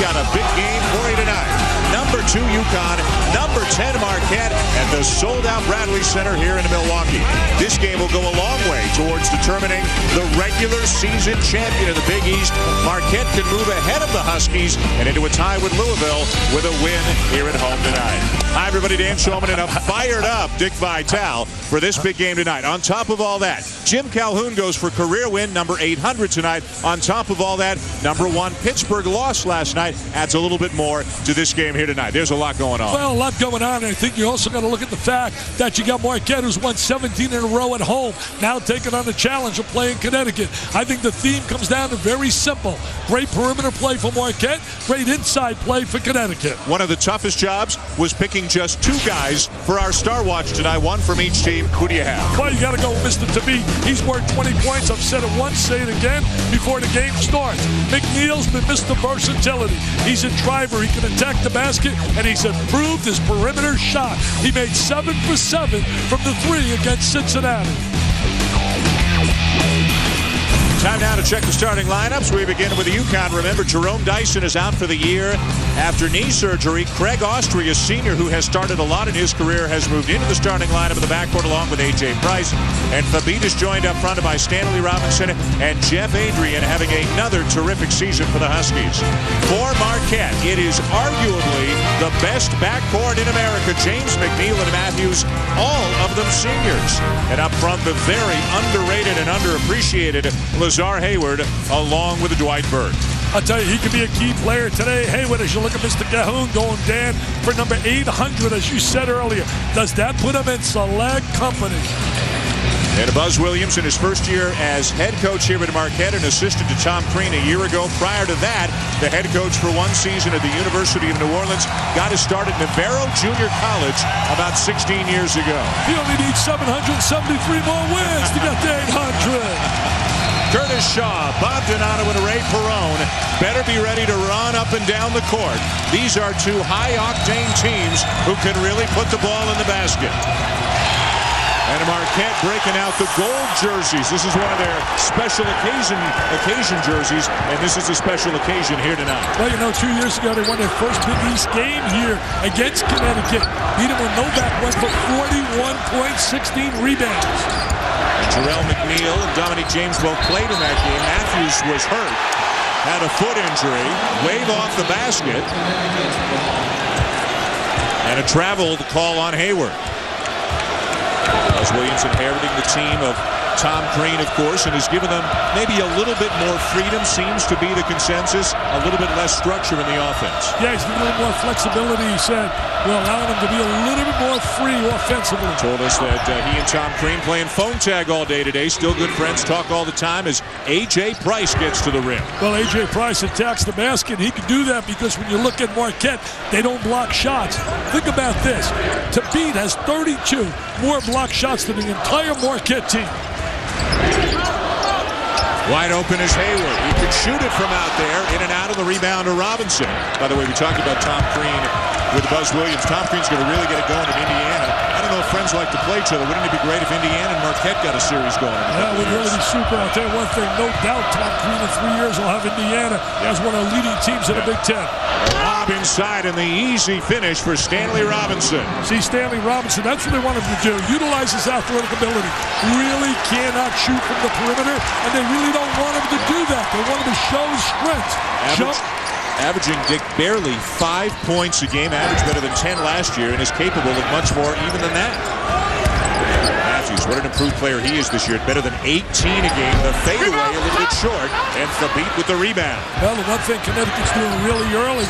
got a big game for you tonight. Number 2 UConn, number 10 Marquette, and the sold-out Bradley Center here in Milwaukee. This game will go a long way towards determining the regular season champion of the Big East. Marquette can move ahead of the Huskies and into a tie with Louisville with a win here at home tonight. Hi, everybody. Dan Shulman and a fired-up Dick Vitale for this big game tonight. On top of all that, Jim Calhoun goes for career win number 800 tonight. On top of all that, number 1 Pittsburgh lost last night. Adds a little bit more to this game here tonight. There's a lot going on. Well, a lot going on. And I think you also got to look at the fact that you got Marquette, who's won 17 in a row at home, now taking on the challenge of playing Connecticut. I think the theme comes down to very simple. Great perimeter play for Marquette, great inside play for Connecticut. One of the toughest jobs was picking just 2 guys for our Star Watch tonight, 1 from each team. Who do you have? Well, you got to go with Mr. Tabit. He's worth 20 points. I've said it once, say it again before the game starts. McNeil's been Mr. Versatility. He's a driver. He can attack the basket, and he's improved his perimeter shot. He made 7 for 7 from the 3 against Cincinnati. Time now to check the starting lineups. We begin with UConn. Remember, Jerome Dyson is out for the year after knee surgery. Craig Austria, senior, who has started a lot in his career, has moved into the starting lineup in the backcourt along with A.J. Price. And Fabit is joined up front by Stanley Robinson and Jeff Adrian, having another terrific season for the Huskies. For Marquette, it is arguably the best backcourt in America. James McNeil and Matthews, all of them seniors. And up front, the very underrated and underappreciated Lazar Hayward, along with Dwight Burke. I'll tell you, he could be a key player today. Hayward, as you look at Mr. Calhoun going Dan for number 800, as you said earlier. Does that put him in select company? And Buzz Williams in his first year as head coach here at Marquette, an assistant to Tom Crean a year ago. Prior to that, the head coach for 1 season at the University of New Orleans. Got his start at Navarro Junior College about 16 years ago. He only needs 773 more wins to get to 800. Curtis Shaw, Bob Donato, and Ray Perrone better be ready to run up and down the court. These are 2 high-octane teams who can really put the ball in the basket. And Marquette breaking out the gold jerseys. This is one of their special occasion jerseys, and this is a special occasion here tonight. Well, you know, 2 years ago they won their first Big East game here against Connecticut. Beat them when Novak went for 41 points, 16 rebounds. Jarrell McNeil and Dominique James both played in that game. Matthews was hurt, had a foot injury, wave off the basket, and a travel call on Hayward. Buzz Williams inheriting the team of Tom Crean, of course, and has given them maybe a little bit more freedom, seems to be the consensus, a little bit less structure in the offense. Yeah, he's a little more flexibility, he said. Will allow him to be a little bit more free offensively. Told us that he and Tom Crean playing phone tag all day today. Still good friends, talk all the time as A.J. Price gets to the rim. Well, A.J. Price attacks the basket. He can do that because when you look at Marquette, they don't block shots. Think about this. Tabit has 32 more block shots than the entire Marquette team. Wide open is Hayward. He could shoot it from out there. In and out of the rebound to Robinson. By the way, we talked about Tom Crean with Buzz Williams. Tom Crean's going to really get it going in Indiana. I don't know if friends like to play each other. Wouldn't it be great if Indiana and Marquette got a series going? That would really be super. I'll tell you one thing. No doubt Tom Crean in 3 years will have Indiana as one of the leading teams in the Big Ten. Lob inside and the easy finish for Stanley Robinson. See, Stanley Robinson, that's what they want him to do. Utilize his athletic ability. Really cannot shoot from the perimeter, and they really don't want him to do that. They want him to show his strength. Averaging, Dick, barely 5 points a game. Averaged better than 10 last year and is capable of much more even than that. Matthews, what an improved player he is this year. Better than 18 a game. The fadeaway a little bit short, and Fabit with the rebound. Well, the one thing Connecticut's doing really early,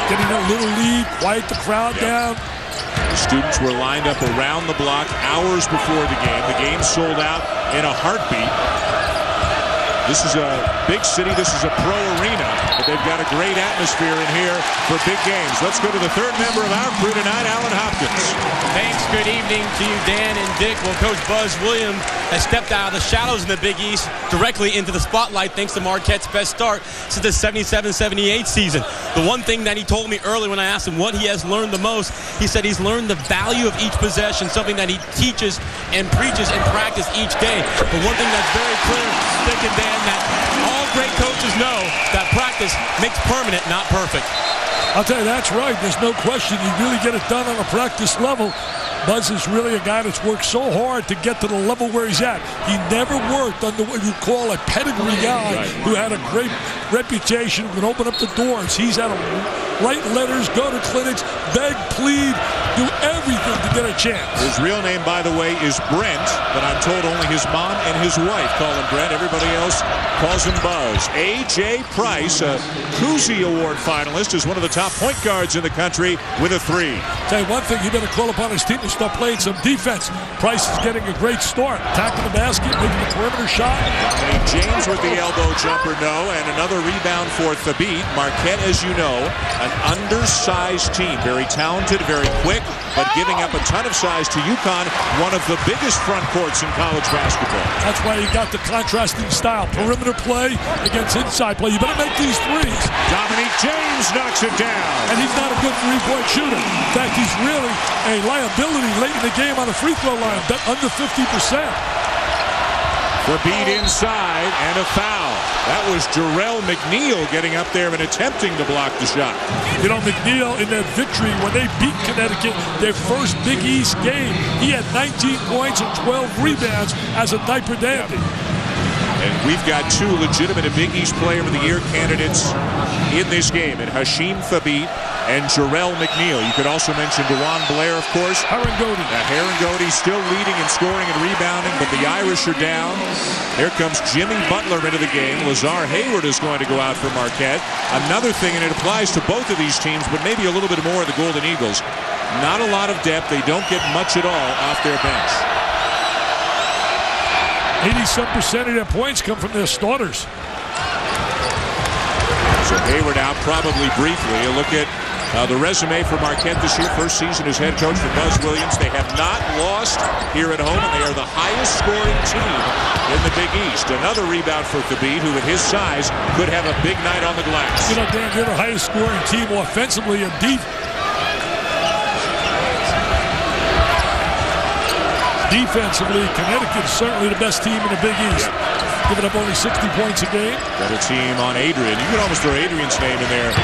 getting a little lead, quiet the crowd down. The students were lined up around the block hours before the game. The game sold out in a heartbeat. This is a big city. This is a pro arena, but they've got a great atmosphere in here for big games. Let's go to the third member of our crew tonight, Alan Hopkins. Thanks. Good evening to you, Dan and Dick. Well, Coach Buzz Williams has stepped out of the shadows in the Big East directly into the spotlight thanks to Marquette's best start since the 77-78 season. The one thing that he told me early when I asked him what he has learned the most, he said he's learned the value of each possession, something that he teaches and preaches in practice each day. But one thing that's very clear, Dick and Dan, that all All great coaches know that practice makes permanent, not perfect. I'll tell you, that's right. There's no question. You really get it done on a practice level. Buzz is really a guy that's worked so hard to get to the level where he's at. He never worked under what you call a pedigree guy who had a great reputation, who can open up the doors. He's had to write letters, go to clinics, beg, plead, do everything to get a chance. His real name, by the way, is Brent, but I'm told only his mom and his wife call him Brent. Everybody else calls him Buzz. A.J. Price, a Cousy Award finalist, is one of the top point guards in the country with a 3. Tell you one thing, he better call upon his team to start playing some defense. Price is getting a great start, attacking the basket, making the perimeter shot. James with the elbow jumper, no, and another rebound for Thabit. Marquette, as you know, an undersized team, very talented, very quick, but giving up a ton of size to UConn, one of the biggest front courts in college basketball. That's why you got the contrasting style, perimeter play against inside play. You better make these threes. Dominique James knocks it down. And he's not a good three-point shooter. In fact, he's really a liability late in the game on the free throw line, under 50%. Thabit inside and a foul. That was Jarrell McNeil getting up there and attempting to block the shot. You know, McNeil in that victory when they beat Connecticut, their first Big East game, he had 19 points and 12 rebounds as a diaper dandy. And we've got 2 legitimate Big East Player of the Year candidates in this game, and Hasheem Thabit and Jarrell McNeil. You could also mention DeJuan Blair, of course. Herringody. Herringody still leading in scoring and rebounding, but the Irish are down. Here comes Jimmy Butler into the game. Lazar Hayward is going to go out for Marquette. Another thing, and it applies to both of these teams, but maybe a little bit more of the Golden Eagles. Not a lot of depth. They don't get much at all off their bench. 80-some% of their points come from their starters. So Hayward out probably briefly. A look at the resume for Marquette this year. First season as head coach for Buzz Williams. They have not lost here at home, and they are the highest scoring team in the Big East. Another rebound for Thabit, who at his size could have a big night on the glass. You know, Dan, they're the highest scoring team offensively and defensively. Connecticut is certainly the best team in the Big East. Giving up only 60 points a game. Got a team on Adrian. You could almost throw Adrian's name in there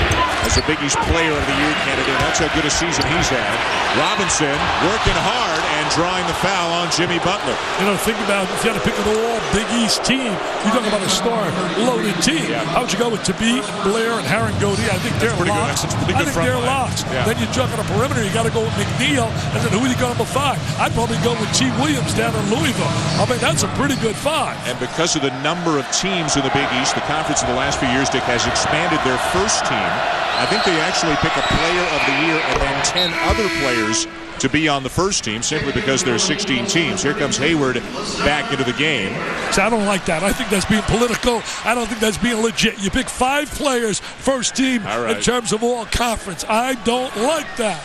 as a Big East Player of the Year candidate. That's how good a season he's had. Robinson working hard and drawing the foul on Jimmy Butler. You know, think about if you had to pick an all Big East team, you're talking about a star-loaded team. Yeah. How would you go with Thabit, Blair, and Herringody? I think they're locks. I think they're locks. Yeah. Then you jump on a perimeter, you got to go with McNeil, and then who do you go number 5? I'd probably go with T. Williams down in Louisville. I mean, that's a pretty good 5. And because of the number of teams in the Big East, the conference in the last few years, Dick, has expanded their first team. I think they actually pick a Player of the Year and then 10 other players to be on the first team simply because there are 16 teams. Here comes Hayward back into the game. So I don't like that. I think that's being political. I don't think that's being legit. You pick 5 players, first team, in terms of all conference. I don't like that.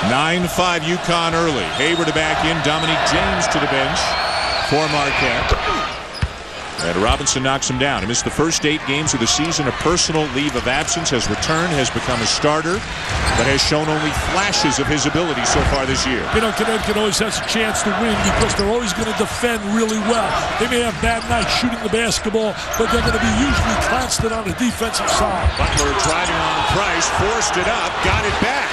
9-5 UConn early. Hayward back in. Dominique James to the bench for Marquette. And Robinson knocks him down. He missed the first 8 games of the season. A personal leave of absence, has returned, has become a starter, but has shown only flashes of his ability so far this year. You know, Connecticut always has a chance to win because they're always going to defend really well. They may have bad nights shooting the basketball, but they're going to be usually constant on the defensive side. Butler driving on Price, forced it up, got it back.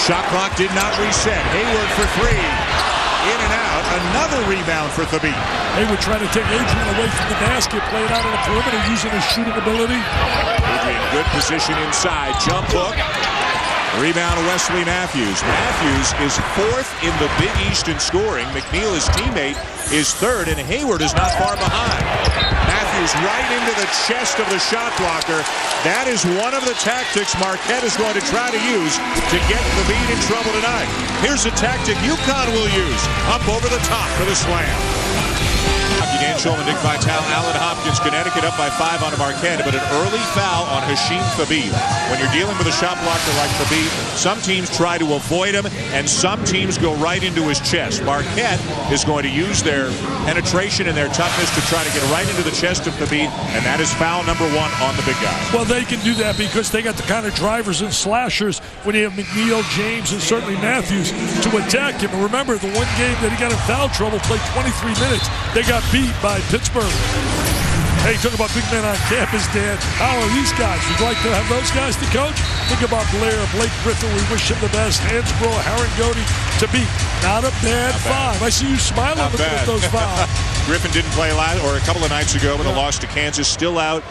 Shot clock did not reset. Hayward for 3. In and out. Another rebound for Thabit. Hayward trying to take Adrian away from the basket, playing out on the perimeter using his shooting ability. Adrian, good position inside. Jump hook. Rebound to Wesley Matthews. Matthews is 4th in the Big East in scoring. McNeil, his teammate, is 3rd, and Hayward is not far behind. Matthews right into the chest of the shot blocker. That is one of the tactics Marquette is going to try to use to get Thabit in trouble tonight. Here's a tactic UConn will use. Up over the top for the slam. Dan Shulman, Dick Vitale, Allen Hopkins, Connecticut up by 5 on Marquette, but an early foul on Hasheem Thabit. When you're dealing with a shot blocker like Thabit, some teams try to avoid him, and some teams go right into his chest. Marquette is going to use their penetration and their toughness to try to get right into the chest of Thabit, and that is foul number 1 on the big guy. Well, they can do that because they got the kind of drivers and slashers when you have McNeil, James, and certainly Matthews to attack him. And remember, the one game that he got in foul trouble, played 23 minutes. They got beat by Pittsburgh. Hey, talk about big men on campus, Dan. How are these guys? Would you like to have those guys to coach? Think about Blair, Blake Griffin. We wish him the best. Hansbrough, Harangody, to be not a bad five. I see you smiling looking at those five. Griffin didn't play a couple of nights ago in a loss to Kansas. Still out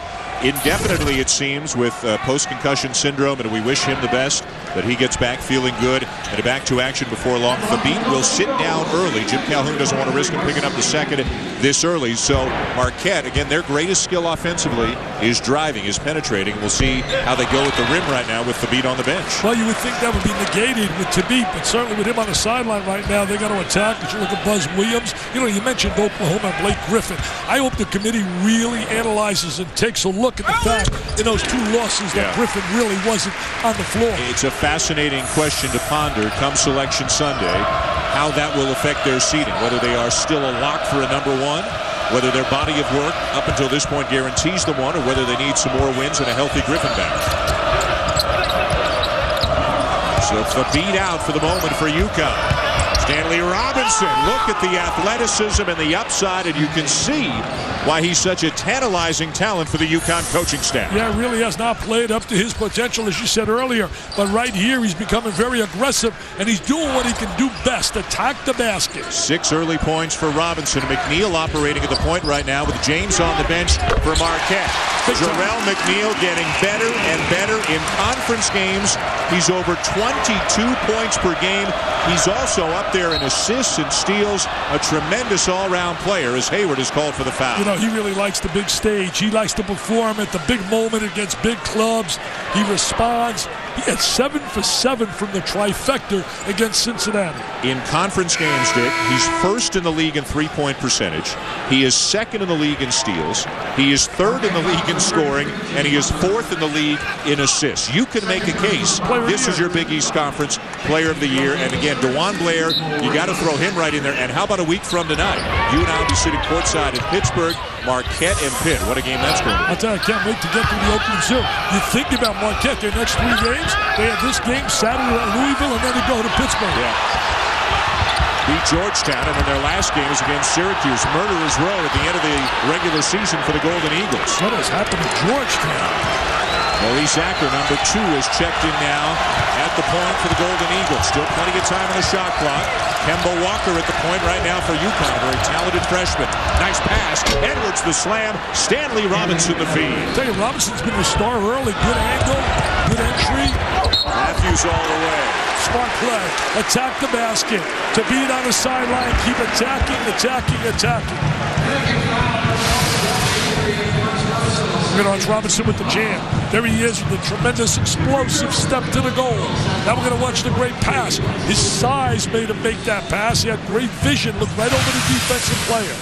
indefinitely, it seems, with post-concussion syndrome, and we wish him the best, that he gets back feeling good and back to action before long. Fabit will sit down early. Jim Calhoun doesn't want to risk him picking up the second this early. So Marquette, again, their greatest skill offensively is driving, is penetrating. We'll see how they go with the rim right now with Fabit on the bench. Well, you would think that would be negated with Fabit, but certainly with him on the sideline right now, they got to attack. If you look at Buzz Williams, you know, you mentioned Oklahoma and Blake Griffin. I hope the committee really analyzes and takes a look at the fact in those two losses that Griffin really wasn't on the floor. It's a fascinating question to ponder come Selection Sunday, how that will affect their seeding, whether they are still a lock for a number one, whether their body of work up until this point guarantees them one, or whether they need some more wins and a healthy Griffin back. So Fabit out for the moment for UConn. Stanley Robinson, look at the athleticism and the upside, and you can see why he's such a tantalizing talent for the UConn coaching staff. Yeah, really has not played up to his potential, as you said earlier. But right here, he's becoming very aggressive, and he's doing what he can do best, attack the basket. 6 early points for Robinson. McNeil operating at the point right now with James on the bench for Marquette. Jarrell McNeil getting better and better in conference games. He's over 22 points per game. He's also up there in assists and steals. A tremendous all-round player as Hayward is called for the foul. You know, he really likes the big stage. He likes to perform at the big moment against big clubs. He responds. He had 7 for 7 from the trifecta against Cincinnati. In conference games, Dick, he's first in the league in three-point percentage. He is second in the league in steals. He is third in the league in scoring, and he is fourth in the league in assists. You can make a case. This is your Big East Conference Player of the Year. And again, DeJuan Blair, you got to throw him right in there. And how about a week from tonight? You and I will be sitting courtside in Pittsburgh, Marquette and Pitt. What a game that's going to be. I'll tell you, I can't wait to get to the opening soon. You think about Marquette, their next 3 games, they have this game Saturday at Louisville, and then they go to Pittsburgh. Beat Georgetown, and then their last game is against Syracuse. Murderers Row at the end of the regular season for the Golden Eagles. What has happened to Georgetown? Maurice Acker, number 2, is checked in now at the point for the Golden Eagles. Still plenty of time on the shot clock. Kemba Walker at the point right now for UConn, a very talented freshman. Nice pass. Edwards the slam. Stanley Robinson the feed. I tell you, Robinson's been the star early. Good angle, good entry. Matthews all the way. Smart play. Attack the basket. To beat on the sideline. Keep attacking, attacking, attacking. We're going to watch Robinson with the jam. There he is with the tremendous explosive step to the goal. Now we're going to watch the great pass. His size made him make that pass. He had great vision. Looked right over the defensive player.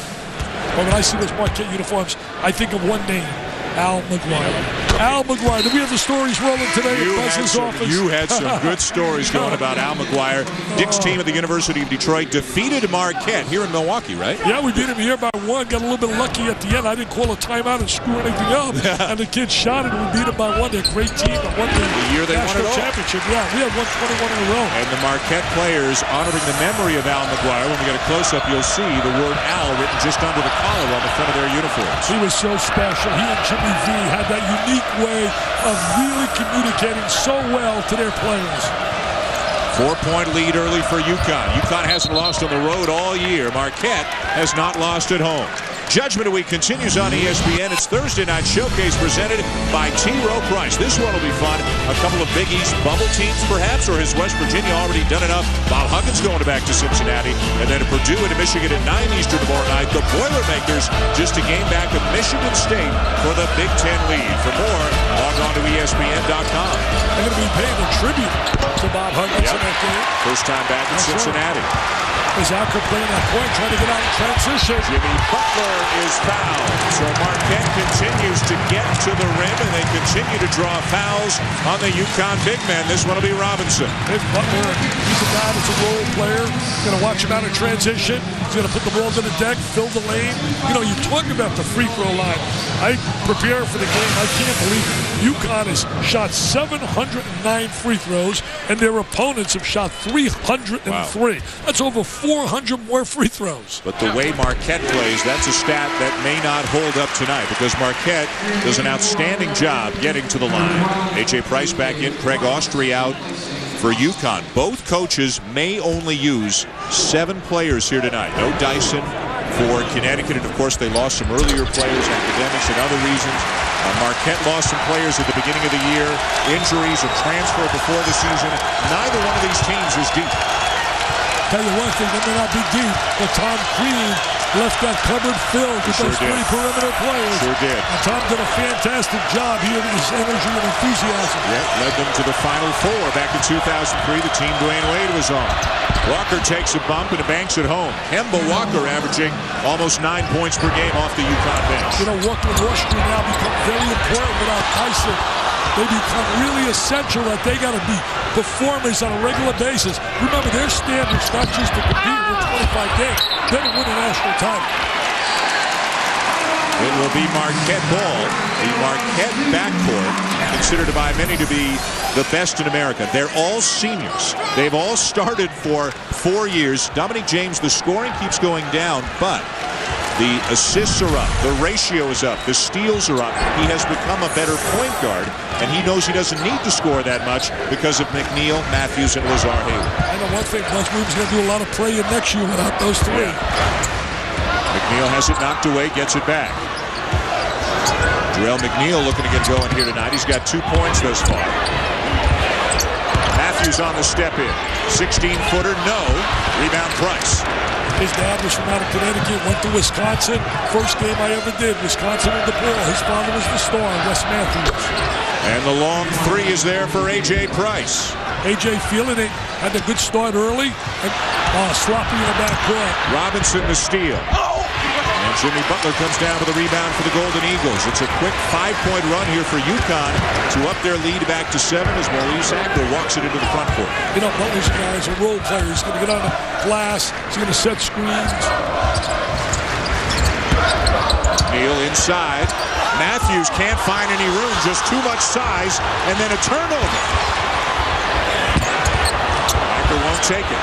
But when I see those Marquette uniforms, I think of one name. Al McGuire. Al McGuire. Do we have the stories rolling today at Buzz's office? You had some good stories going about Al McGuire. Dick's team at the University of Detroit defeated Marquette here in Milwaukee, right? Yeah, we beat him here by 1. Got a little bit lucky at the end. I didn't call a timeout and screw anything up. And the kids shot it, and we beat them by 1. They're a great team that won the year they won it all. Championship. Yeah, we had 121 in a row. And the Marquette players honoring the memory of Al McGuire. When we get a close-up, you'll see the word Al written just under the collar on the front of their uniforms. He was so special. He and Jimmy V had that unique way of really communicating so well to their players. 4-point lead early for UConn. UConn hasn't lost on the road all year. Marquette has not lost at home. Judgment Week continues on ESPN. It's Thursday Night Showcase presented by T. Rowe Price. This one will be fun. A couple of Big East bubble teams, perhaps, or has West Virginia already done enough? Bob Huggins going back to Cincinnati. And then Purdue and Michigan at 9 Eastern tomorrow night. The Boilermakers just a game back of Michigan State for the Big Ten lead. For more, log on to ESPN.com. They're going to be paying a tribute to Bob Huggins in that game. First time back in Cincinnati. Is Acker playing that point, trying to get out in transition. Jimmy Butler is fouled. So Marquette continues to get to the rim, and they continue to draw fouls on the UConn big man. This one will be Robinson. Big Butler, he's a guy that's a role player. Going to watch him out in transition. He's going to put the ball to the deck, fill the lane. You know, you talk about the free throw line. I prepare for the game. I can't believe UConn Vegas shot 709 free throws, and their opponents have shot 303. Wow. That's over 400 more free throws. But the way Marquette plays, that's a stat that may not hold up tonight, because Marquette does an outstanding job getting to the line. A.J. Price back in, Craig Austri out for UConn. Both coaches may only use 7 players here tonight. No Dyson for Connecticut, and of course they lost some earlier players, academics and other reasons. Marquette lost some players at the beginning of the year. Injuries, a transfer before the season. Neither one of these teams is deep. Tell you one thing, they may not be deep, but Tom Crean left that cupboard filled with those 3 perimeter players. Sure did. And Tom did a fantastic job here with his energy and enthusiasm. Yeah, led them to the Final Four back in 2003. The team Dwayne Wade was on. Walker takes a bump and banks it home. Kemba Walker averaging almost 9 points per game off the UConn bench. You know, Walker and Austria now become very important without Tyson. They become really essential that they got to be performers on a regular basis. Remember, their standards not just to compete in 25 games, they're to win a national title. It will be Marquette ball. The Marquette backcourt, considered by many to be the best in America. They're all seniors. They've all started for 4 years. Dominique James, the scoring keeps going down, but the assists are up, the ratio is up, the steals are up. He has become a better point guard, and he knows he doesn't need to score that much because of McNeil, Matthews, and Lazar Hayward. I know one thing, Buzz Williams going to do a lot of playing next year without those 3. Yeah. McNeil has it knocked away, gets it back. Jarrell McNeil looking to get going here tonight. He's got 2 points thus far. Matthews on the step in. 16-footer, no. Rebound Price. His dad was from out of Connecticut, went to Wisconsin. First game I ever did, Wisconsin and DePaul. His father was the star, Wes Matthews. And the long 3 is there for A.J. Price. A.J. feeling it, had a good start early, and sloppy in the backcourt. Robinson the steal. And Jimmy Butler comes down with a rebound for the Golden Eagles. It's a quick 5-point run here for UConn to up their lead back to 7 as Maurice Agler walks it into the front court. You know, Butler's a guy is a role player. He's going to get on the glass. He's going to set screens. Neal inside. Matthews can't find any room. Just too much size. And then a turnover. Agler won't take it.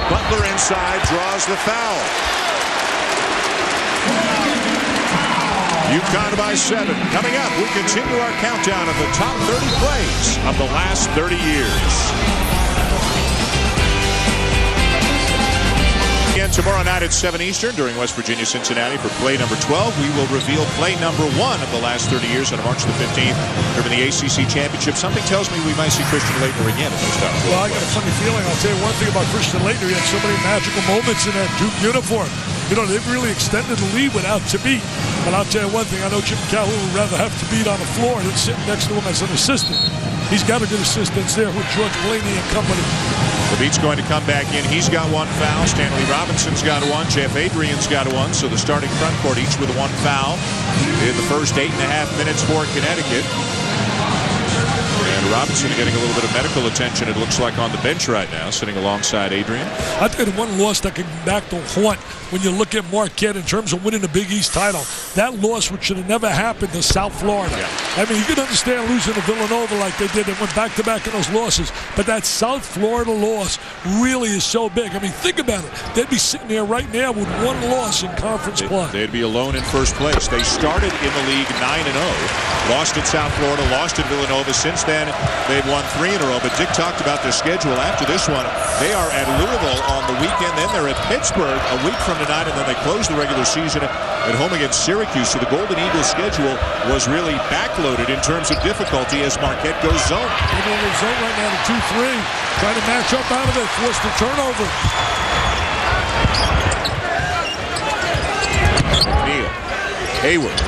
Butler inside draws the foul. UConn by 7. Coming up, we continue our countdown of the top 30 plays of the last 30 years. Again tomorrow night at 7 Eastern during West Virginia, Cincinnati for play number 12. We will reveal play number 1 of the last 30 years on March the 15th during the ACC Championship. Something tells me we might see Christian Laettner again in those top 12. Well, I got a funny feeling. I'll tell you one thing about Christian Laettner. He had so many magical moments in that Duke uniform. You know, they've really extended the lead without Thabit. But I'll tell you one thing, I know Jim Calhoun would rather have Thabit on the floor than sitting next to him as an assistant. He's got a good assistant there with George Blaney and company. Thabit's going to come back in. He's got 1 foul. Stanley Robinson's got 1. Jeff Adrian's got 1. So the starting front court each with 1 foul in the first 8.5 minutes for Connecticut. And Robinson getting a little bit of medical attention, it looks like, on the bench right now, sitting alongside Adrian. I think the one loss that can back to haunt when you look at Marquette in terms of winning the Big East title, that loss, which should have never happened to South Florida. Yeah. I mean, you can understand losing to Villanova like they did. They went back-to-back in those losses. But that South Florida loss really is so big. I mean, think about it. They'd be sitting there right now with 1 loss in conference play. They'd be alone in first place. They started in the league 9-0, lost at South Florida, lost at Villanova. Since then, they've won 3 in a row. But Dick talked about their schedule after this one. They are at Louisville on the weekend. Then they're at Pittsburgh a week from tonight, and then they close the regular season at home against Syracuse. So the Golden Eagles schedule was really backloaded in terms of difficulty as Marquette goes zone. They're going to zone right now to 2-3. Trying to match up out of it. Forced the turnover. Neal. Hayward.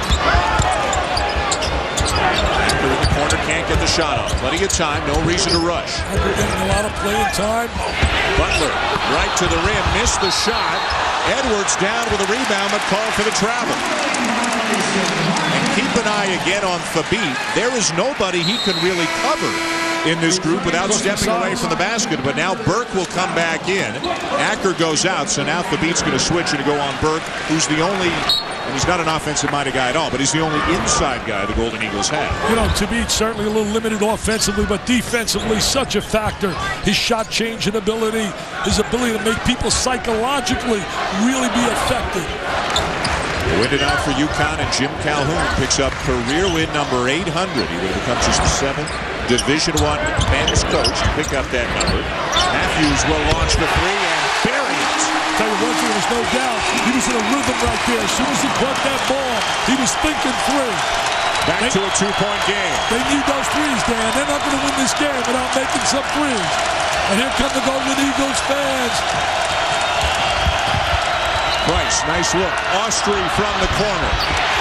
Backer in the corner, can't get the shot off. Plenty of time, no reason to rush. They're getting a lot of playing time. Butler, right to the rim, missed the shot. Edwards down with a rebound, but called for the travel. And keep an eye again on Thabit. There is nobody he can really cover in this group without stepping away from the basket. But now Burke will come back in. Acker goes out, so now Thabit's going to switch and go on Burke, who's the only, and he's not an offensive-minded guy at all, but he's the only inside guy the Golden Eagles have. You know, Thabit's certainly a little limited offensively, but defensively such a factor. His shot changing ability, his ability to make people psychologically really be effective. Win tonight for UConn, and Jim Calhoun picks up career win number 800. He would become just the 7th Division I men's coach to pick up that number. Matthews will launch the three and bury it. Tell you one thing, there's no doubt. He was in a rhythm right there. As soon as he caught that ball, he was thinking three. Back to a 2-point game. They need those threes, Dan. They're not going to win this game without making some threes. And here come the Golden Eagles fans. Price, nice look. Austri from the corner.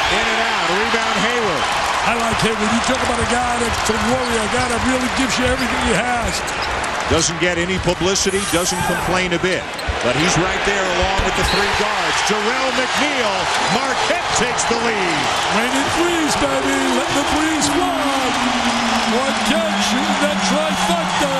In and out. Rebound Hayward. I like Hayward. You talk about a guy that's a warrior, a guy that really gives you everything he has. Doesn't get any publicity, doesn't complain a bit. But he's right there along with the 3 guards. Jarrell McNeil. Marquette takes the lead. Raining threes, baby. Let the threes fly. Marquette shooting that trifecta.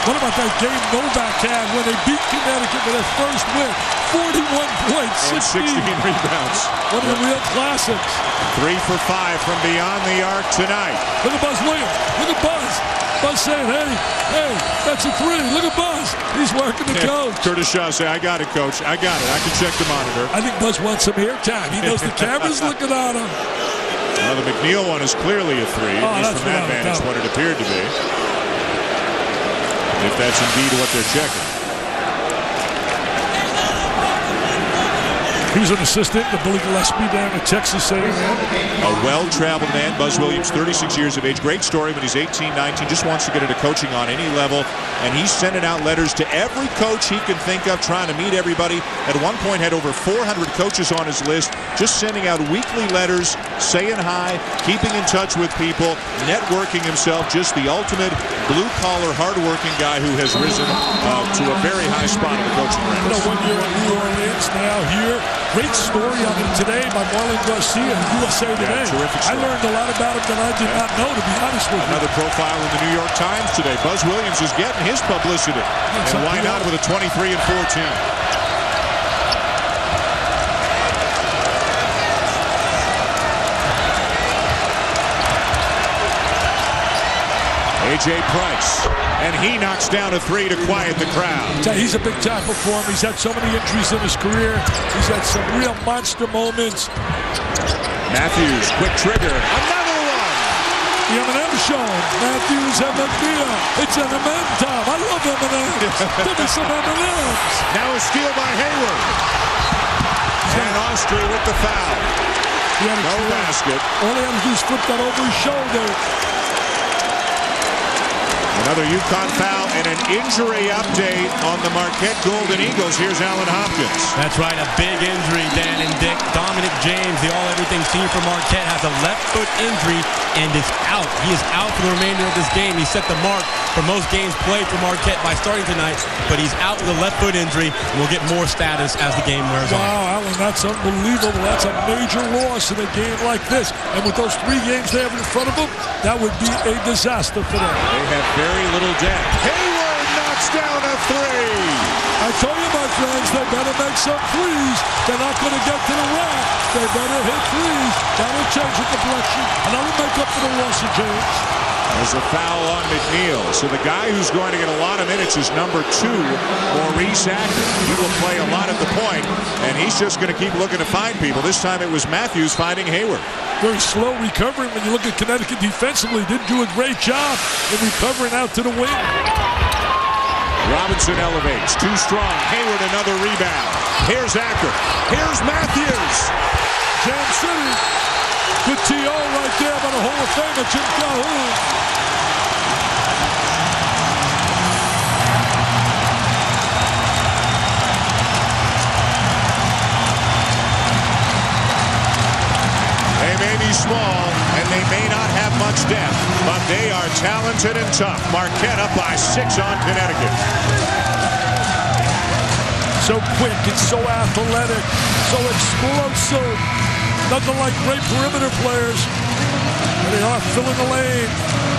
What about that game Novak had when they beat Connecticut for their first win? 41 points, 16 rebounds. One of the real classics. 3 for 5 from beyond the arc tonight. Look at Buzz Williams. Look at Buzz. Buzz saying, hey, that's a 3. Look at Buzz. He's working the coach. Curtis Shaw say, I got it, coach. I got it. I can check the monitor. I think Buzz wants some airtime. He knows the camera's looking at him. Well, the McNeil one is clearly a 3, at least from that vantage what it appeared to be. If that's indeed what they're checking. He was an assistant to Billy Gillespie down at Texas A&M. A well-traveled man, Buzz Williams, 36 years of age. Great story, but he's 18, 19, just wants to get into coaching on any level. And he's sending out letters to every coach he can think of, trying to meet everybody. At one point had over 400 coaches on his list, just sending out weekly letters, saying hi, keeping in touch with people, networking himself, just the ultimate blue-collar, hard-working guy who has risen to a very high spot in the coaching ranks. You know, 1 year in New Orleans, now here. Great story on him today by Marlon Garcia in USA Today. Terrific story. I learned a lot about him that I did not know, to be honest with you. Another profile in the New York Times today. Buzz Williams is getting his publicity. And why not with a 23 and 14? A.J. Price, and he knocks down a 3 to quiet the crowd. He's a big-time performer. He's had so many injuries in his career. He's had some real monster moments. Matthews, quick trigger. Another one! The M&M show. Matthews and McNeil. It's M&M time. I love M&M's. Give me some M&M's. Now a steal by Hayward. And Austri with the foul. No basket. All he had to do is flip that over his shoulder. Another UConn foul and an injury update on the Marquette Golden Eagles. Here's Alan Hopkins. That's right, a big injury, Dan and Dick. Dominic James, the all-everything senior for Marquette, has a left foot injury and is out. He is out for the remainder of this game. He set the mark for most games played for Marquette by starting tonight, but he's out with a left foot injury, and we'll get more status as the game wears on. Wow, Alan, that's unbelievable. That's a major loss in a game like this. And with those 3 games they have in front of them, that would be a disaster for them. They have very little depth. Hayward knocks down a 3. I told you, my friends, they better make some threes. They're not going to get to the rack. They better hit threes. That'll change the complexion, and that'll make up for the loss of James. There's a foul on McNeil. So the guy who's going to get a lot of minutes is number 2, Maurice Acker. He will play a lot at the point, and he's just going to keep looking to find people. This time it was Matthews finding Hayward. Very slow recovering. When you look at Connecticut defensively, didn't do a great job in recovering out to the wing. Robinson elevates. Too strong. Hayward another rebound. Here's Acker. Here's Matthews. Jam City. Good TO right there by the Hall of Famer, Jim Calhoun. They may be small, and they may not have much depth, but they are talented and tough. Marquette up by 6 on Connecticut. So quick and so athletic, so explosive. Nothing like great perimeter players. They are filling the lane.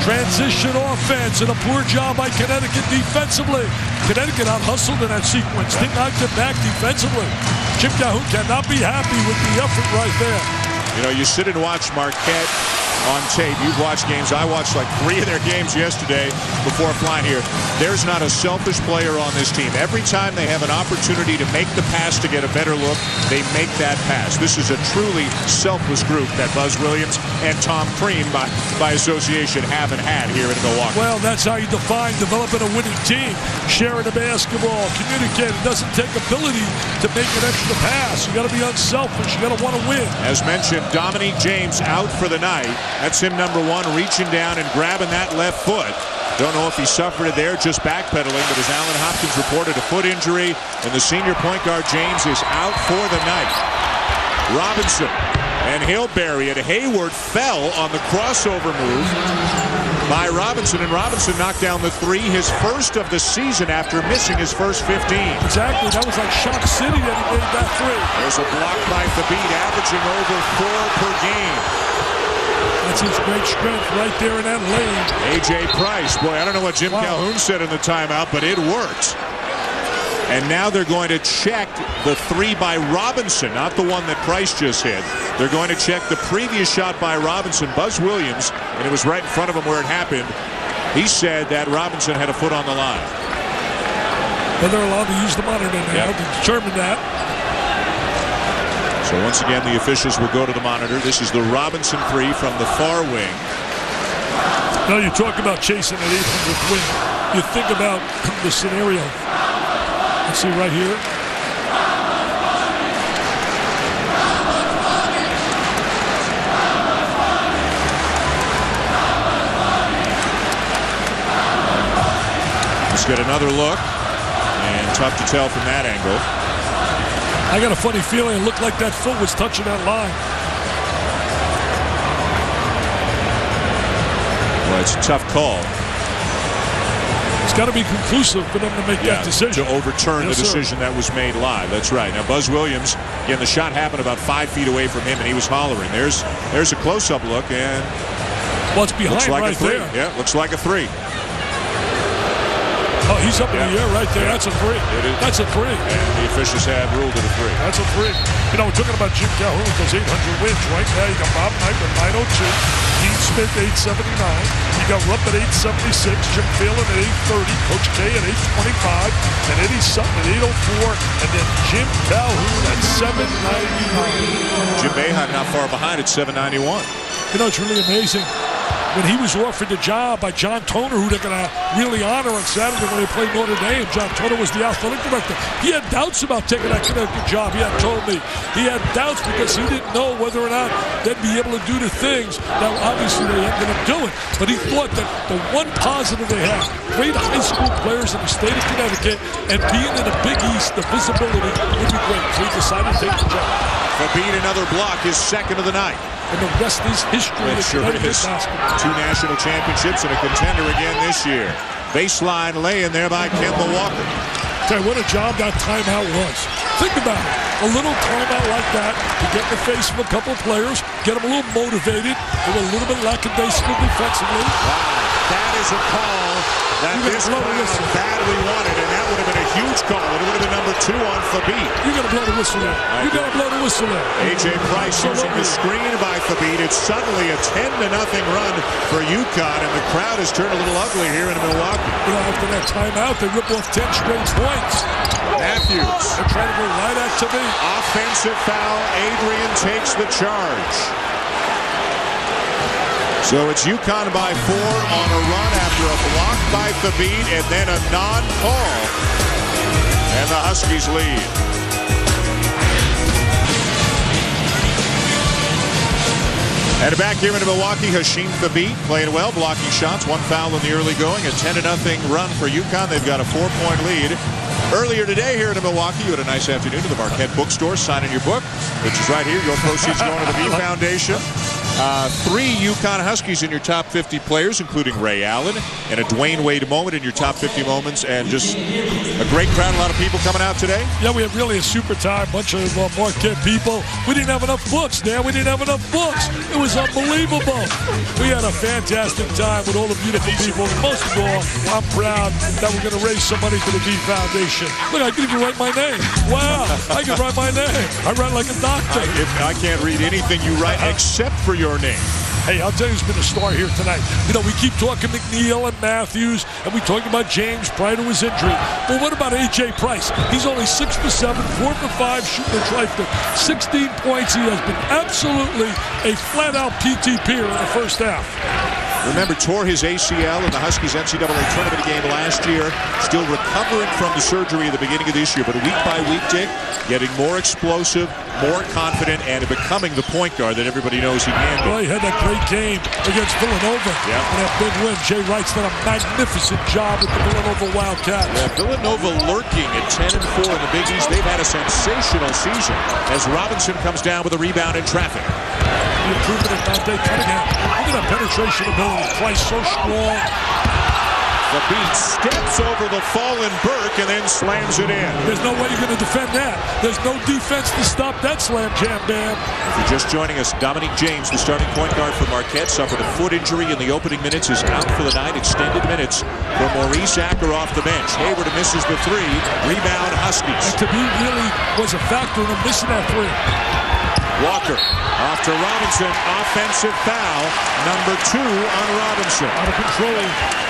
Transition offense and a poor job by Connecticut defensively. Connecticut out-hustled in that sequence. Did not get back defensively. Jim Calhoun cannot be happy with the effort right there. You know, you sit and watch Marquette on tape. You've watched games. I watched like 3 of their games yesterday before flying here. There's not a selfish player on this team. Every time they have an opportunity to make the pass to get a better look, they make that pass. This is a truly selfless group that Buzz Williams and Tom Crean, by association, haven't had here in Milwaukee. Well, that's how you define developing a winning team. Sharing the basketball, communicating. It doesn't take ability to make an extra pass. You got to be unselfish. You got to want to win. As mentioned, Dominique James out for the night. That's him, number 1, reaching down and grabbing that left foot. Don't know if he suffered it there, just backpedaling, but as Alan Hopkins reported, a foot injury, and the senior point guard James is out for the night. Robinson, and he'll bury it. Hayward fell on the crossover move by Robinson, and Robinson knocked down the 3, his first of the season after missing his first 15. Exactly, that was like Shock City that he made that 3. There's a block by Thabit, averaging over 4 per game. That's his great strength right there in that lane. A.J. Price. Boy, I don't know what Jim Calhoun said in the timeout, but it worked. And now they're going to check the 3 by Robinson, not the one that Price just hit. They're going to check the previous shot by Robinson, Buzz Williams, and it was right in front of him where it happened. He said that Robinson had a foot on the line. But they're allowed to use the monitor now to determine that. So once again, the officials will go to the monitor. This is the Robinson 3 from the far wing. Now you talk about chasing an 800th win. You think about the scenario. Let's see right here. Let's get another look. And tough to tell from that angle. I got a funny feeling it looked like that foot was touching that line. Well, it's a tough call. It's got to be conclusive for them to make that decision. To overturn the decision that was made live. That's right. Now, Buzz Williams, again, the shot happened about 5 feet away from him, and he was hollering. There's a close-up look, and it's behind looks like right a 3. there. Yeah, looks like a 3. Oh, he's up in the air right there. That's a 3. That's a 3. And the officials have ruled it a 3. That's a 3. You know, we're talking about Jim Calhoun with those 800 wins. Right now, you got Bob Knight with 902. Dean Smith, 879. You got Rupp at 876. Jim Phelan at 830. Coach K at 825. And Eddie Sutton at 804. And then Jim Calhoun at 799. Jim Boeheim not far behind at 791. You know, it's really amazing. When he was offered the job by John Toner, who they're going to really honor on Saturday when they play Notre Dame. John Toner was the athletic director. He had doubts about taking that Connecticut job. He had told me he had doubts because he didn't know whether or not they'd be able to do the things that obviously they ended up doing. But he thought that the one positive they had, great high school players in the state of Connecticut, and being in the Big East, the visibility would be great. So he decided to take the job. Thabit, another block, his second of the night. And the rest is history. It sure is. 2 national championships and a contender again this year. Baseline laying there by Kemba Walker. Tell you what a job that timeout was. Think about it. A little timeout like that to get in the face of a couple of players, get them a little motivated, and a little bit lackadaisical defensively. Wow. That is a call that this crowd badly wanted, and that would have been a huge call. It would have been number 2 on Thabit. You got to blow the whistle there. You got to blow the whistle there. A.J. Price using the screen by Thabit. It's suddenly a 10-0 run for UConn, and the crowd has turned a little ugly here in Milwaukee. You know, after that timeout, they rip off 10 straight points. Matthews. They're trying to go right at Thabit. Offensive foul. Adrian takes the charge. So it's UConn by 4 on a run after a block by Thabit and then a non-call. And the Huskies lead. And back here in Milwaukee, Hasheem Thabit playing well, blocking shots. 1 foul in the early going. A 10-0 run for UConn. They've got a 4-point lead. Earlier today here in Milwaukee, you had a nice afternoon at the Marquette bookstore signing your book, which is right here. Your proceeds going to the V Foundation. 3 UConn Huskies in your top 50 players, including Ray Allen, and a Dwayne Wade moment in your top 50 moments, and just a great crowd. A lot of people coming out today. Yeah, we had really a super time, bunch of Marquette people. We didn't have enough books, Dan. We didn't have enough books. It was unbelievable. We had a fantastic time with all the beautiful people. Most of all, I'm proud that we're going to raise some money for the D Foundation. Look, I can even write my name. Wow, I can write my name. I write like a doctor. I can't read anything you write except for your name. Hey, I'll tell you who's been a star here tonight. You know, we keep talking McNeil and Matthews, and we talking about James prior to his injury. Well, what about A.J. Price? He's only 6 for 7, 4 for 5, shooting a trifling. 16 points. He has been absolutely a flat-out PTP in the first half. Remember, tore his ACL in the Huskies NCAA tournament game last year. Still recovering from the surgery at the beginning of this year. But week by week, Dick, getting more explosive, more confident, and becoming the point guard that everybody knows he can be. Well, he had that great game against Villanova. Yeah. And that big win. Jay Wright's done a magnificent job with the Villanova Wildcats. Yeah, Villanova lurking at 10-4 in the Big East. They've had a sensational season as Robinson comes down with a rebound in traffic. The improvement of Dante Cunningham. Look at that penetration ability. Price so strong. The beat steps over the fallen Burke and then slams it in. There's no way you're going to defend that. There's no defense to stop that slam jam, Bam. If you're just joining us, Dominique James, the starting point guard for Marquette, suffered a foot injury in the opening minutes, is out for the night. Extended minutes for Maurice Acker off the bench. Hayward misses the 3. Rebound Huskies. And to me, really was a factor in him missing that 3. Walker off to Robinson. Offensive foul. Number 2 on Robinson. Out of control.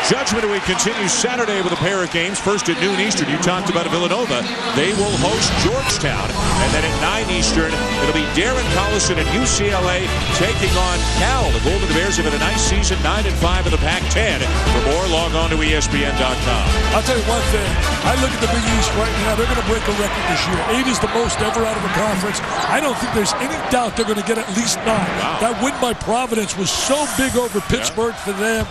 Judgment Week continues Saturday with a pair of games. First at noon Eastern. You talked about Villanova. They will host Georgetown. And then at 9 Eastern, it'll be Darren Collison and UCLA taking on Cal. The Golden Bears have had a nice season, 9-5 in the Pac-10. For more, log on to ESPN.com. I'll tell you one thing. I look at the Big East right now. They're going to break a record this year. 8 is the most ever out of a conference. I don't think there's any doubt they're going to get at least 9. Wow. That win by Providence was so big over Pittsburgh for them.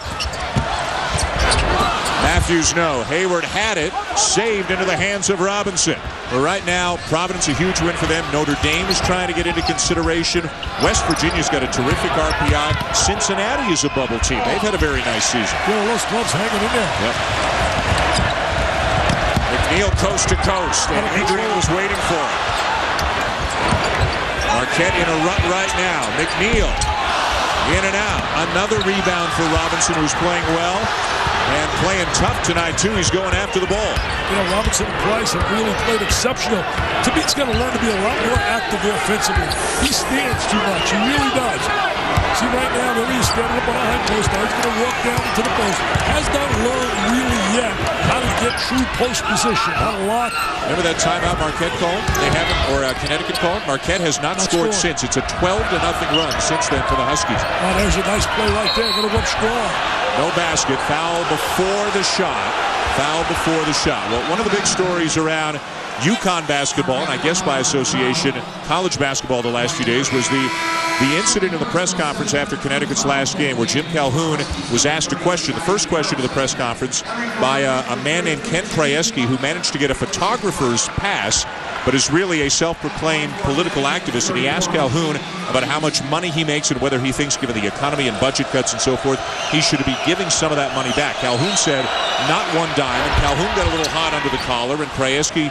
Matthews, no. Hayward had it, saved into the hands of Robinson. But right now, Providence, a huge win for them. Notre Dame is trying to get into consideration. West Virginia's got a terrific RPI. Cincinnati is a bubble team. They've had a very nice season. Yeah, those clubs hanging in there. Yep. McNeil coast to coast, and Adrian was waiting for it. Marquette in a rut right now. McNeil in and out. Another rebound for Robinson, who's playing well. And playing tough tonight, too. He's going after the ball. You know, Robinson and Price have really played exceptional. To me, he's got to learn to be a lot more active offensively. He stands too much. He really does. See, right now, there he is standing up on a high post. Now he's going to walk down into the post. Has not learned really yet how to get true post position. Not a lot. Remember that timeout Marquette called? They haven't, or Connecticut called? Marquette has not scored since. It's a 12-0 run since then for the Huskies. Oh, there's a nice play right there. Going to go up strong. No basket. Foul before the shot. Foul before the shot. Well, one of the big stories around UConn basketball, and I guess by association, college basketball the last few days, was the incident in the press conference after Connecticut's last game where Jim Calhoun was asked a question, the first question of the press conference, by a man named Ken Krajewski, who managed to get a photographer's pass, but is really a self-proclaimed political activist. And he asked Calhoun about how much money he makes and whether he thinks, given the economy and budget cuts and so forth, he should be giving some of that money back. Calhoun said, not one dime. And Calhoun got a little hot under the collar, and Krajewski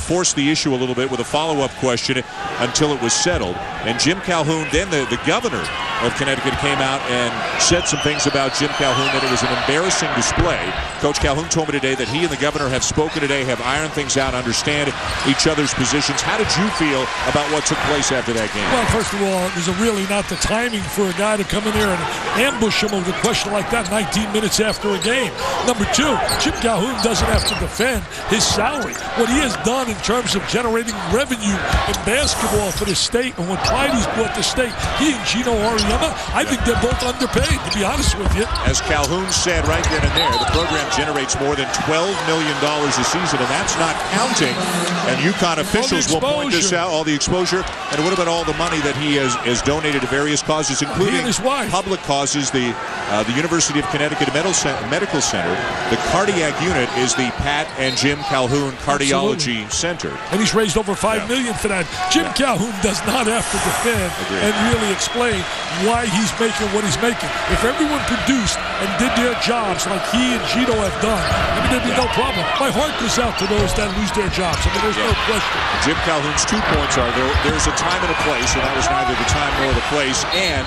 forced the issue a little bit with a follow-up question until it was settled. And Jim Calhoun, then the governor of Connecticut, came out and said some things about Jim Calhoun, that it was an embarrassing display. Coach Calhoun told me today that he and the governor have spoken today, have ironed things out, understand each other's positions. How did you feel about what took place after that game? Well, first of all, it was really not the timing for a guy to come in there and ambush him with a question like that 19 minutes after a game. Number 2, Jim Calhoun doesn't have to defend his salary. What he has done in terms of generating revenue in basketball for the state, and what pride he's brought to state, he and Gino Auriemma, I think they're both underpaid, to be honest with you. As Calhoun said right then and there, the program generates more than $12 million a season, and that's not counting. And UConn officials will point this out, all the exposure, and what about all the money money that he has donated to various causes, including public causes. The University of Connecticut Medical Center, the cardiac unit is the Pat and Jim Calhoun Cardiology Center. And he's raised over $5 million for that. Jim Calhoun does not have to defend and really explain why he's making what he's making. If everyone produced and did their jobs like he and Gito have done, I mean, there'd be no problem. My heart goes out to those that lose their jobs. I mean, there's no question. Jim Calhoun's 2 points are there's a time and a place, and that was neither the time nor the place, and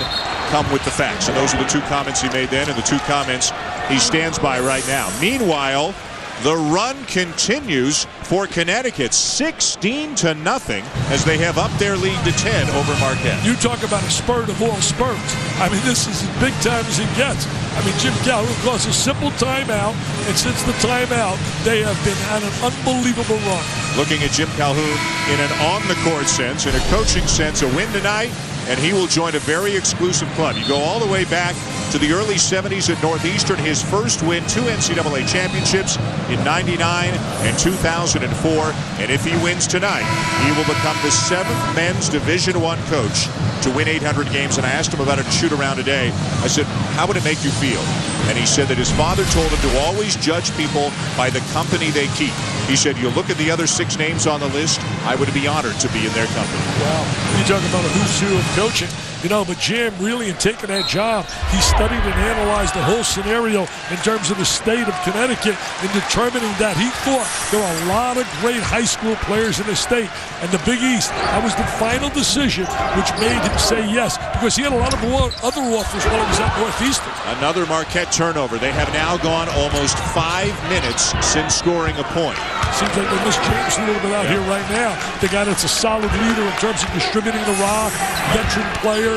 come with the facts. And those are the 2 comments he made then and the 2 comments he stands by right now. Meanwhile, the run continues for Connecticut, 16-0, as they have upped their lead to 10 over Marquette. You talk about a spurt of all spurts. I mean, this is as big time as it gets. I mean, Jim Calhoun calls a simple timeout, and since the timeout, they have been on an unbelievable run. Looking at Jim Calhoun in an on-the-court sense, in a coaching sense, a win tonight, and he will join a very exclusive club. You go all the way back to the early 70s at Northeastern, his first win, 2 NCAA championships in '99 and 2004. And if he wins tonight, he will become the 7th men's Division I coach to win 800 games. And I asked him about a shoot-around today. I said, how would it make you feel? And he said that his father told him to always judge people by the company they keep. He said, you look at the other 6 names on the list, I would be honored to be in their company. Wow. You talk about a who's who of coaching. You know, but Jim, really, in taking that job, he studied and analyzed the whole scenario in terms of the state of Connecticut and determining that he thought there are a lot of great high school players in the state. And the Big East, that was the final decision which made him say yes, because he had a lot of other offers while he was at Northeastern. Another Marquette turnover. They have now gone almost 5 minutes since scoring a point. Seems like they miss James a little bit out here right now. The guy that's a solid leader in terms of distributing the rock, veteran player.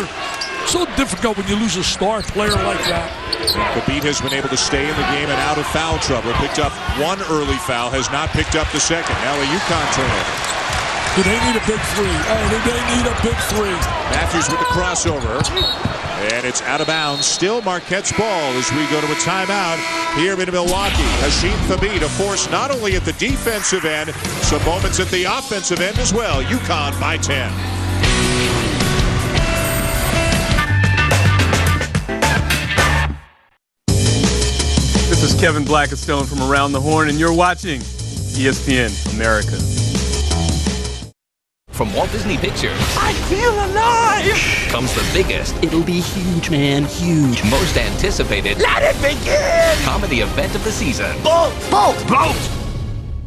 So difficult when you lose a star player like that. Khabib has been able to stay in the game and out of foul trouble. Picked up 1 early foul, has not picked up the second. Now a UConn turnover. Do they need a big 3? Oh, do they need a big 3? Matthews with the crossover. And it's out of bounds. Still Marquette's ball as we go to a timeout here in Milwaukee. Hasheem Thabeet, a force not only at the defensive end, some moments at the offensive end as well. UConn by 10. This is Kevin Blackistone from Around the Horn, and you're watching ESPN America. From Walt Disney Pictures, I feel alive! Comes the biggest, it'll be huge, man, huge. most anticipated Let it begin! comedy event of the season. Bolt! Bolt! Bolt!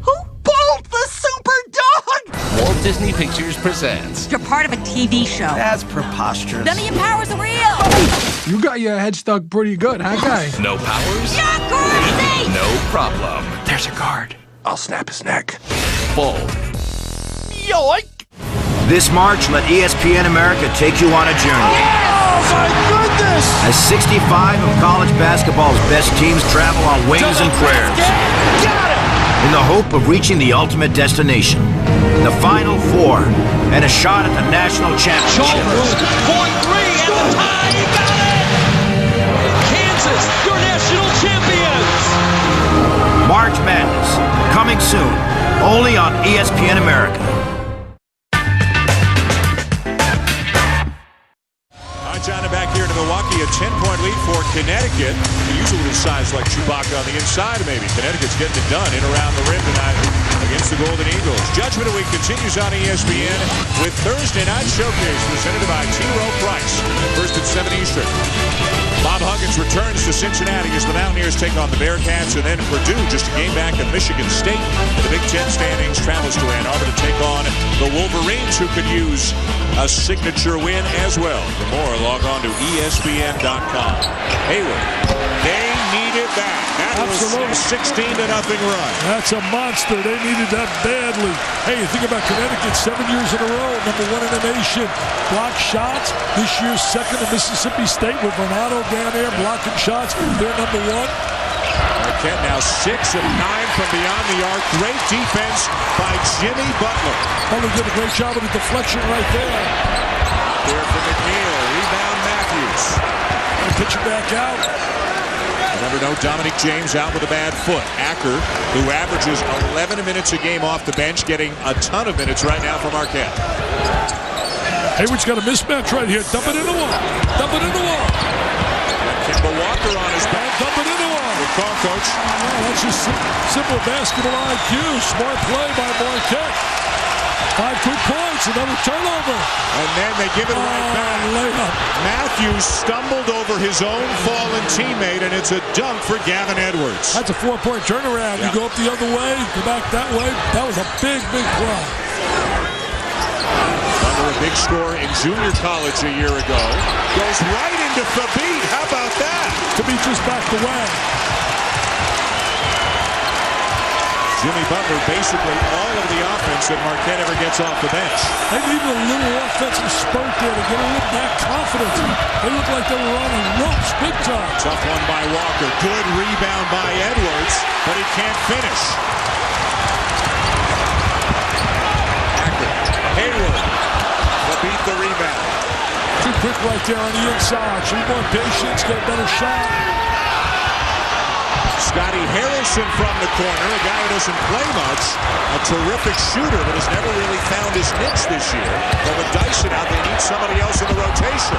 Who? Bolt the super dog! Walt Disney Pictures presents. You're part of a TV show. That's preposterous. None of your powers are real. You got your head stuck pretty good, huh, guy? No powers, You're crazy! no problem. There's a guard. I'll snap his neck. Bolt. Yoink! This March, let ESPN America take you on a journey. Oh my goodness! As 65 of college basketball's best teams travel on wings and prayers. Got it! In the hope of reaching the ultimate destination. The Final Four, and a shot at the national championship. 4-3 and the tie! You got it! Kansas, your national champions! March Madness, coming soon, only on ESPN America. John back here in Milwaukee, a 10-point lead for Connecticut. They use a little size like Chewbacca on the inside, maybe. Connecticut's getting it done in around the rim tonight against the Golden Eagles. Judgment of the Week continues on ESPN with Thursday Night Showcase presented by T. Rowe Price. First at 7 Eastern. Bob Huggins returns to Cincinnati as the Mountaineers take on the Bearcats, and then Purdue, just a game back at Michigan State. The Big Ten standings travels to Ann Arbor to take on the Wolverines, who could use a signature win as well. For more, log on to ESPN.com. Hayward, they need it back. That Absolutely. was a 16-0 run. That's a monster. They needed that badly. Hey, you think about Connecticut, 7 years in a row, #1 in the nation. Block shots. This year's second to Mississippi State with Renato down there blocking shots. They're #1. Marquette now 6 of 9 from beyond the arc. Great defense by Jimmy Butler. Oh, they did a great job with the deflection right there. There for McNeil. Rebound Matthews. And pitch it back out. Remember, no Dominic James out with a bad foot. Acker, who averages 11 minutes a game off the bench, getting a ton of minutes right now for Marquette. Hayward's got a mismatch right here. Dump it in the wall. Dump it in the wall. Kemba Walker on his back. Dump it in the wall. Good call, Coach. Oh, that's just simple basketball IQ. Smart play by Marquette. 5 quick points, another turnover. And then they give it right back. Layup. Matthews stumbled over his own fallen teammate, and it's a dunk for Gavin Edwards. That's a 4-point turnaround. Yeah. You go up the other way, go back that way. That was a big, big play. Under a big score in junior college a year ago. Goes right into Fabit. How about that? Fabit just backed away. Jimmy Butler basically all of the offense that Marquette ever gets off the bench. They needed a little offensive spurt there to get a little back confidence. They looked like they were on the ropes big time. Tough one by Walker. Good rebound by Edwards, but he can't finish. Hayward will beat the rebound. Too quick right there on the inside. Should more patience, get a better shot. Scotty Harrelson from the corner, a guy who doesn't play much, a terrific shooter, but has never really found his niche this year. But with Dyson out, they need somebody else in the rotation.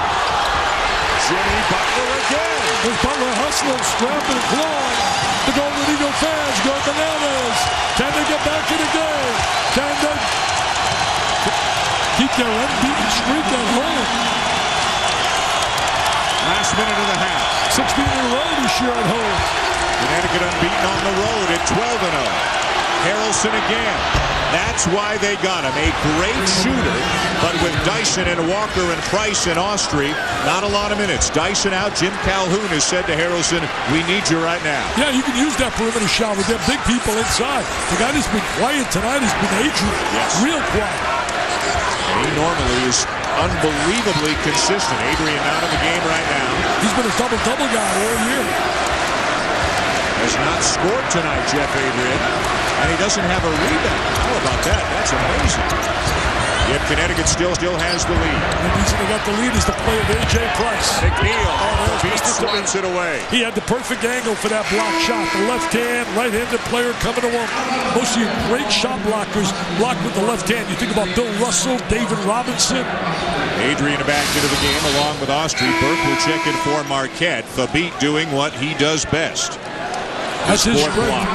Jimmy Butler again. There's Butler hustling, scrapping, and clawing. The Golden Eagle fans go bananas. Can they get back in the game? Can they keep their unbeaten streak at home? Last minute of the half. 16 in a row this year at home. Connecticut unbeaten on the road at 12-0. Harrelson again. That's why they got him. A great shooter, but with Dyson and Walker and Price and Austrie, not a lot of minutes. Dyson out. Jim Calhoun has said to Harrelson, we need you right now. Yeah, you can use that perimeter shot with them big people inside. The guy that's been quiet tonight has been Adrian. Yes. Real quiet. And he normally is unbelievably consistent. Adrian out of the game right now. He's been a double-double guy all year. Has not scored tonight, Jeff Adrian. And he doesn't have a rebound. How about that? That's amazing. Yet Connecticut still has the lead. The reason they got the lead is the play of A.J. Price. McNeil. Beat swats it away. He had the perfect angle for that block shot. The left hand, right-handed player coming to him. Most of you great shot blockers block with the left hand. You think about Bill Russell, David Robinson. Adrian back into the game along with Austrie. Burke will check in for Marquette. Fabit doing what he does best. That's his strength.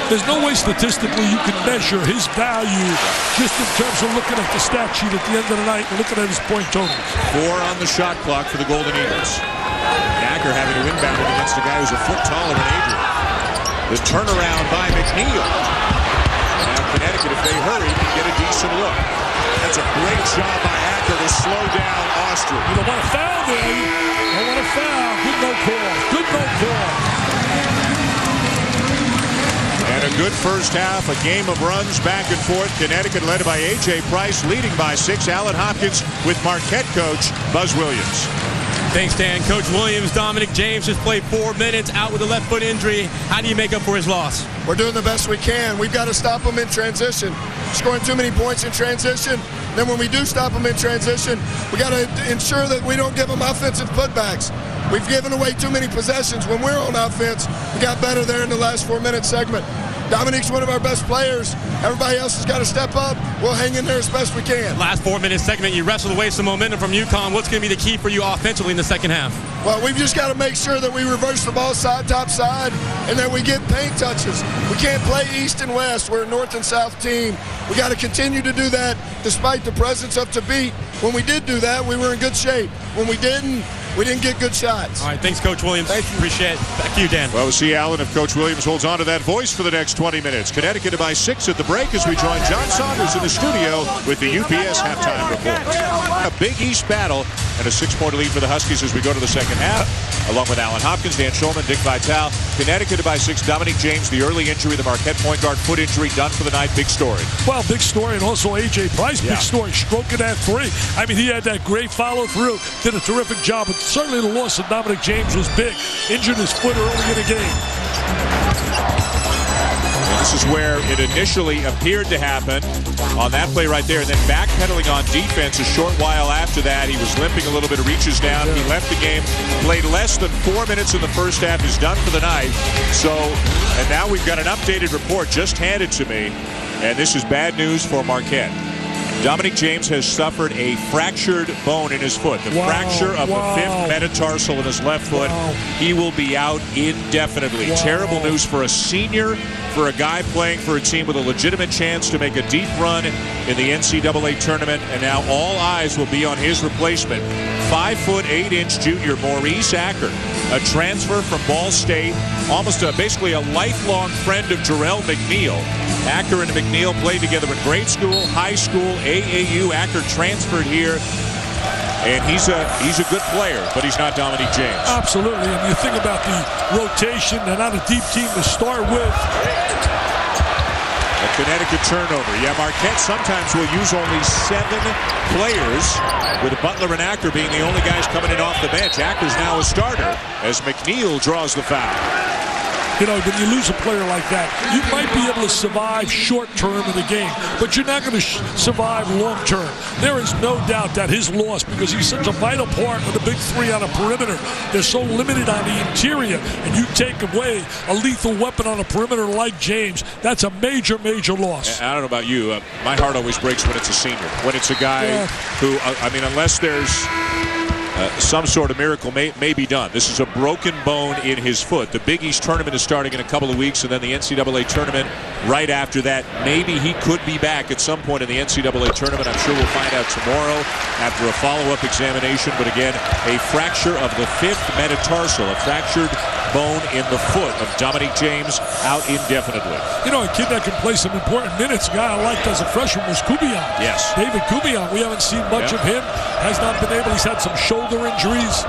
There's no way statistically you can measure his value just in terms of looking at the stat sheet at the end of the night and looking at his point totals. 4 on the shot clock for the Golden Eagles. Yacker having to inbound it against a guy who's a foot taller than Adrian. The turnaround by McNeil. Now Connecticut, if they hurry, can get a decent look. That's a great job by Acker to slow down Austria. You don't want to foul there. You don't want to foul. Good no call. Good no call. And a good first half, a game of runs back and forth. Connecticut led by A.J. Price, leading by 6. Alan Hopkins with Marquette coach Buzz Williams. Thanks, Dan. Coach Williams, Dominic James just played 4 minutes out with a left foot injury. How do you make up for his loss? We're doing the best we can. We've got to stop him in transition. Scoring too many points in transition. Then when we do stop him in transition, we got to ensure that we don't give him offensive putbacks. We've given away too many possessions. When we're on offense, we got better there in the last 4-minute segment. Dominique's one of our best players. Everybody else has got to step up. We'll hang in there as best we can. Last 4-minute segment, you wrestled away some momentum from UConn. What's going to be the key for you offensively in the second half? Well, we've just got to make sure that we reverse the ball side, top side, and that we get paint touches. We can't play east and west. We're a north and south team. We got to continue to do that despite the presence of Fabit. When we did do that, we were in good shape. When we didn't get good shots. All right, thanks, Coach Williams. Thank you. Appreciate it. Back to you, Dan. Well, we'll see, Alan, if Coach Williams holds on to that voice for the next 20 minutes. Connecticut by 6 at the break as we join John Saunders in the studio with the UPS halftime report. A Big East battle and a 6-point lead for the Huskies as we go to the second half. Along with Alan Hopkins, Dan Schulman, Dick Vitale. Connecticut by 6. Dominic James, the early injury, the Marquette point guard foot injury, done for the night. Big story. Well, big story, and also A.J. Price, big story, stroking that 3. I mean, he had that great follow-through, did a terrific job, but certainly the loss of Dominic James was big. Injured his foot early in the game. This is where it initially appeared to happen on that play right there, and then backpedaling on defense a short while after that. He was limping a little bit, reaches down. He left the game, played less than 4 minutes in the first half. He's done for the night. So, and now we've got an updated report just handed to me, and this is bad news for Marquette. Dominic James has suffered a fractured bone in his foot. The fracture of the fifth metatarsal in his left foot. He will be out indefinitely. Terrible news for a senior, for a guy playing for a team with a legitimate chance to make a deep run in the NCAA tournament, and now all eyes will be on his replacement. 5'8" junior Maurice Acker, a transfer from Ball State, almost basically a lifelong friend of Jarrell McNeil. Acker and McNeil played together in grade school, high school, AAU. Acker transferred here, and he's a good player, but he's not Dominic James. Absolutely, and you think about the rotation, they're not a deep team to start with. A Connecticut turnover. Yeah, Marquette sometimes will use only 7 players, with Butler and Acker being the only guys coming in off the bench. Acker's now a starter as McNeil draws the foul. You know, when you lose a player like that, you might be able to survive short-term in the game, but you're not going to survive long-term. There is no doubt that his loss, because he's such a vital part of the big three on the perimeter, they're so limited on the interior, and you take away a lethal weapon on a perimeter like James, that's a major, major loss. I don't know about you. My heart always breaks when it's a senior, when it's a guy who, I mean, unless there's some sort of miracle may be done. This is a broken bone in his foot. The Big East tournament is starting in a couple of weeks, and then the NCAA tournament right after that. Maybe he could be back at some point in the NCAA tournament. I'm sure we'll find out tomorrow after a follow-up examination. But again, a fracture of the fifth metatarsal, a fractured bone in the foot of Dominic James, out indefinitely. You know, a kid that can play some important minutes, a guy I liked as a freshman was Kubian. Yes. David Kubian. We haven't seen much of him. Has not been able. He's had some shoulder injuries.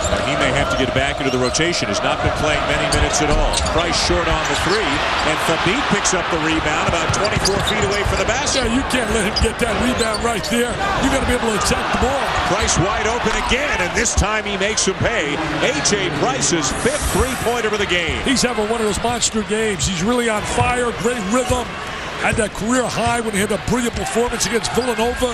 And he may have to get back into the rotation. Has not been playing many minutes at all. Price short on the three, and Fabit picks up the rebound about 24 feet away from the basket. Yeah, you can't let him get that rebound right there. You got to be able to attack the ball. Price wide open again, and this time he makes him pay. A.J. Price's 5th three-pointer of the game. He's having one of those monster games. He's really on fire, great rhythm. Had that career high when he had a brilliant performance against Villanova.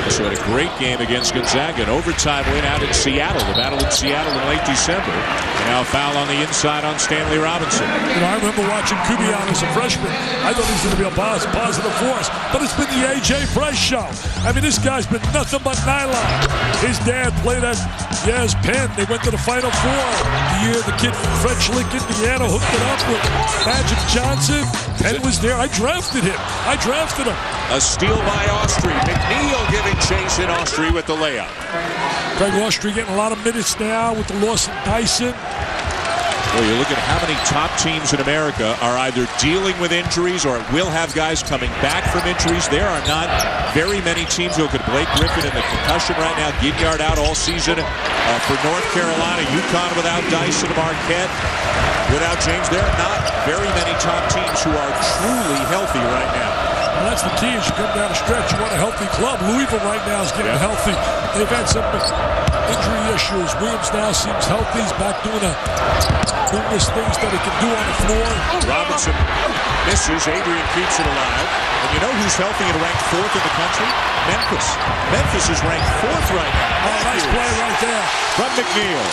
So had a great game against Gonzaga. An overtime win out in Seattle. The battle in Seattle in late December. And now a foul on the inside on Stanley Robinson. You know, I remember watching Kubian as a freshman. I thought he was going to be a positive force. But it's been the A.J. Price show. I mean, this guy's been nothing but nylon. His dad played at Penn. They went to the Final Four. The year the kid from French Lick, Indiana, hooked it up with Magic Johnson. Penn was there. I drafted him. A steal by Austria. McNeil giving chase in Austria with the layup. Greg Austria getting a lot of minutes now with the loss of Dyson. Well, you look at how many top teams in America are either dealing with injuries or will have guys coming back from injuries. There are not very many teams who could. Blake Griffin in the concussion right now. Ginyard out all season for North Carolina. UConn without Dyson. Marquette without James. There are not very many top teams who are truly healthy right now. Well, that's the key. As you come down the stretch, you want a healthy club. Louisville right now is getting healthy. They've had some injury issues. Williams now seems healthy. He's back doing numerous things that he can do on the floor. Robinson misses. Adrian keeps it alive. And you know who's healthy and ranked 4th in the country? Memphis. Memphis is ranked 4th right now. Oh, nice play right there. From McNeil.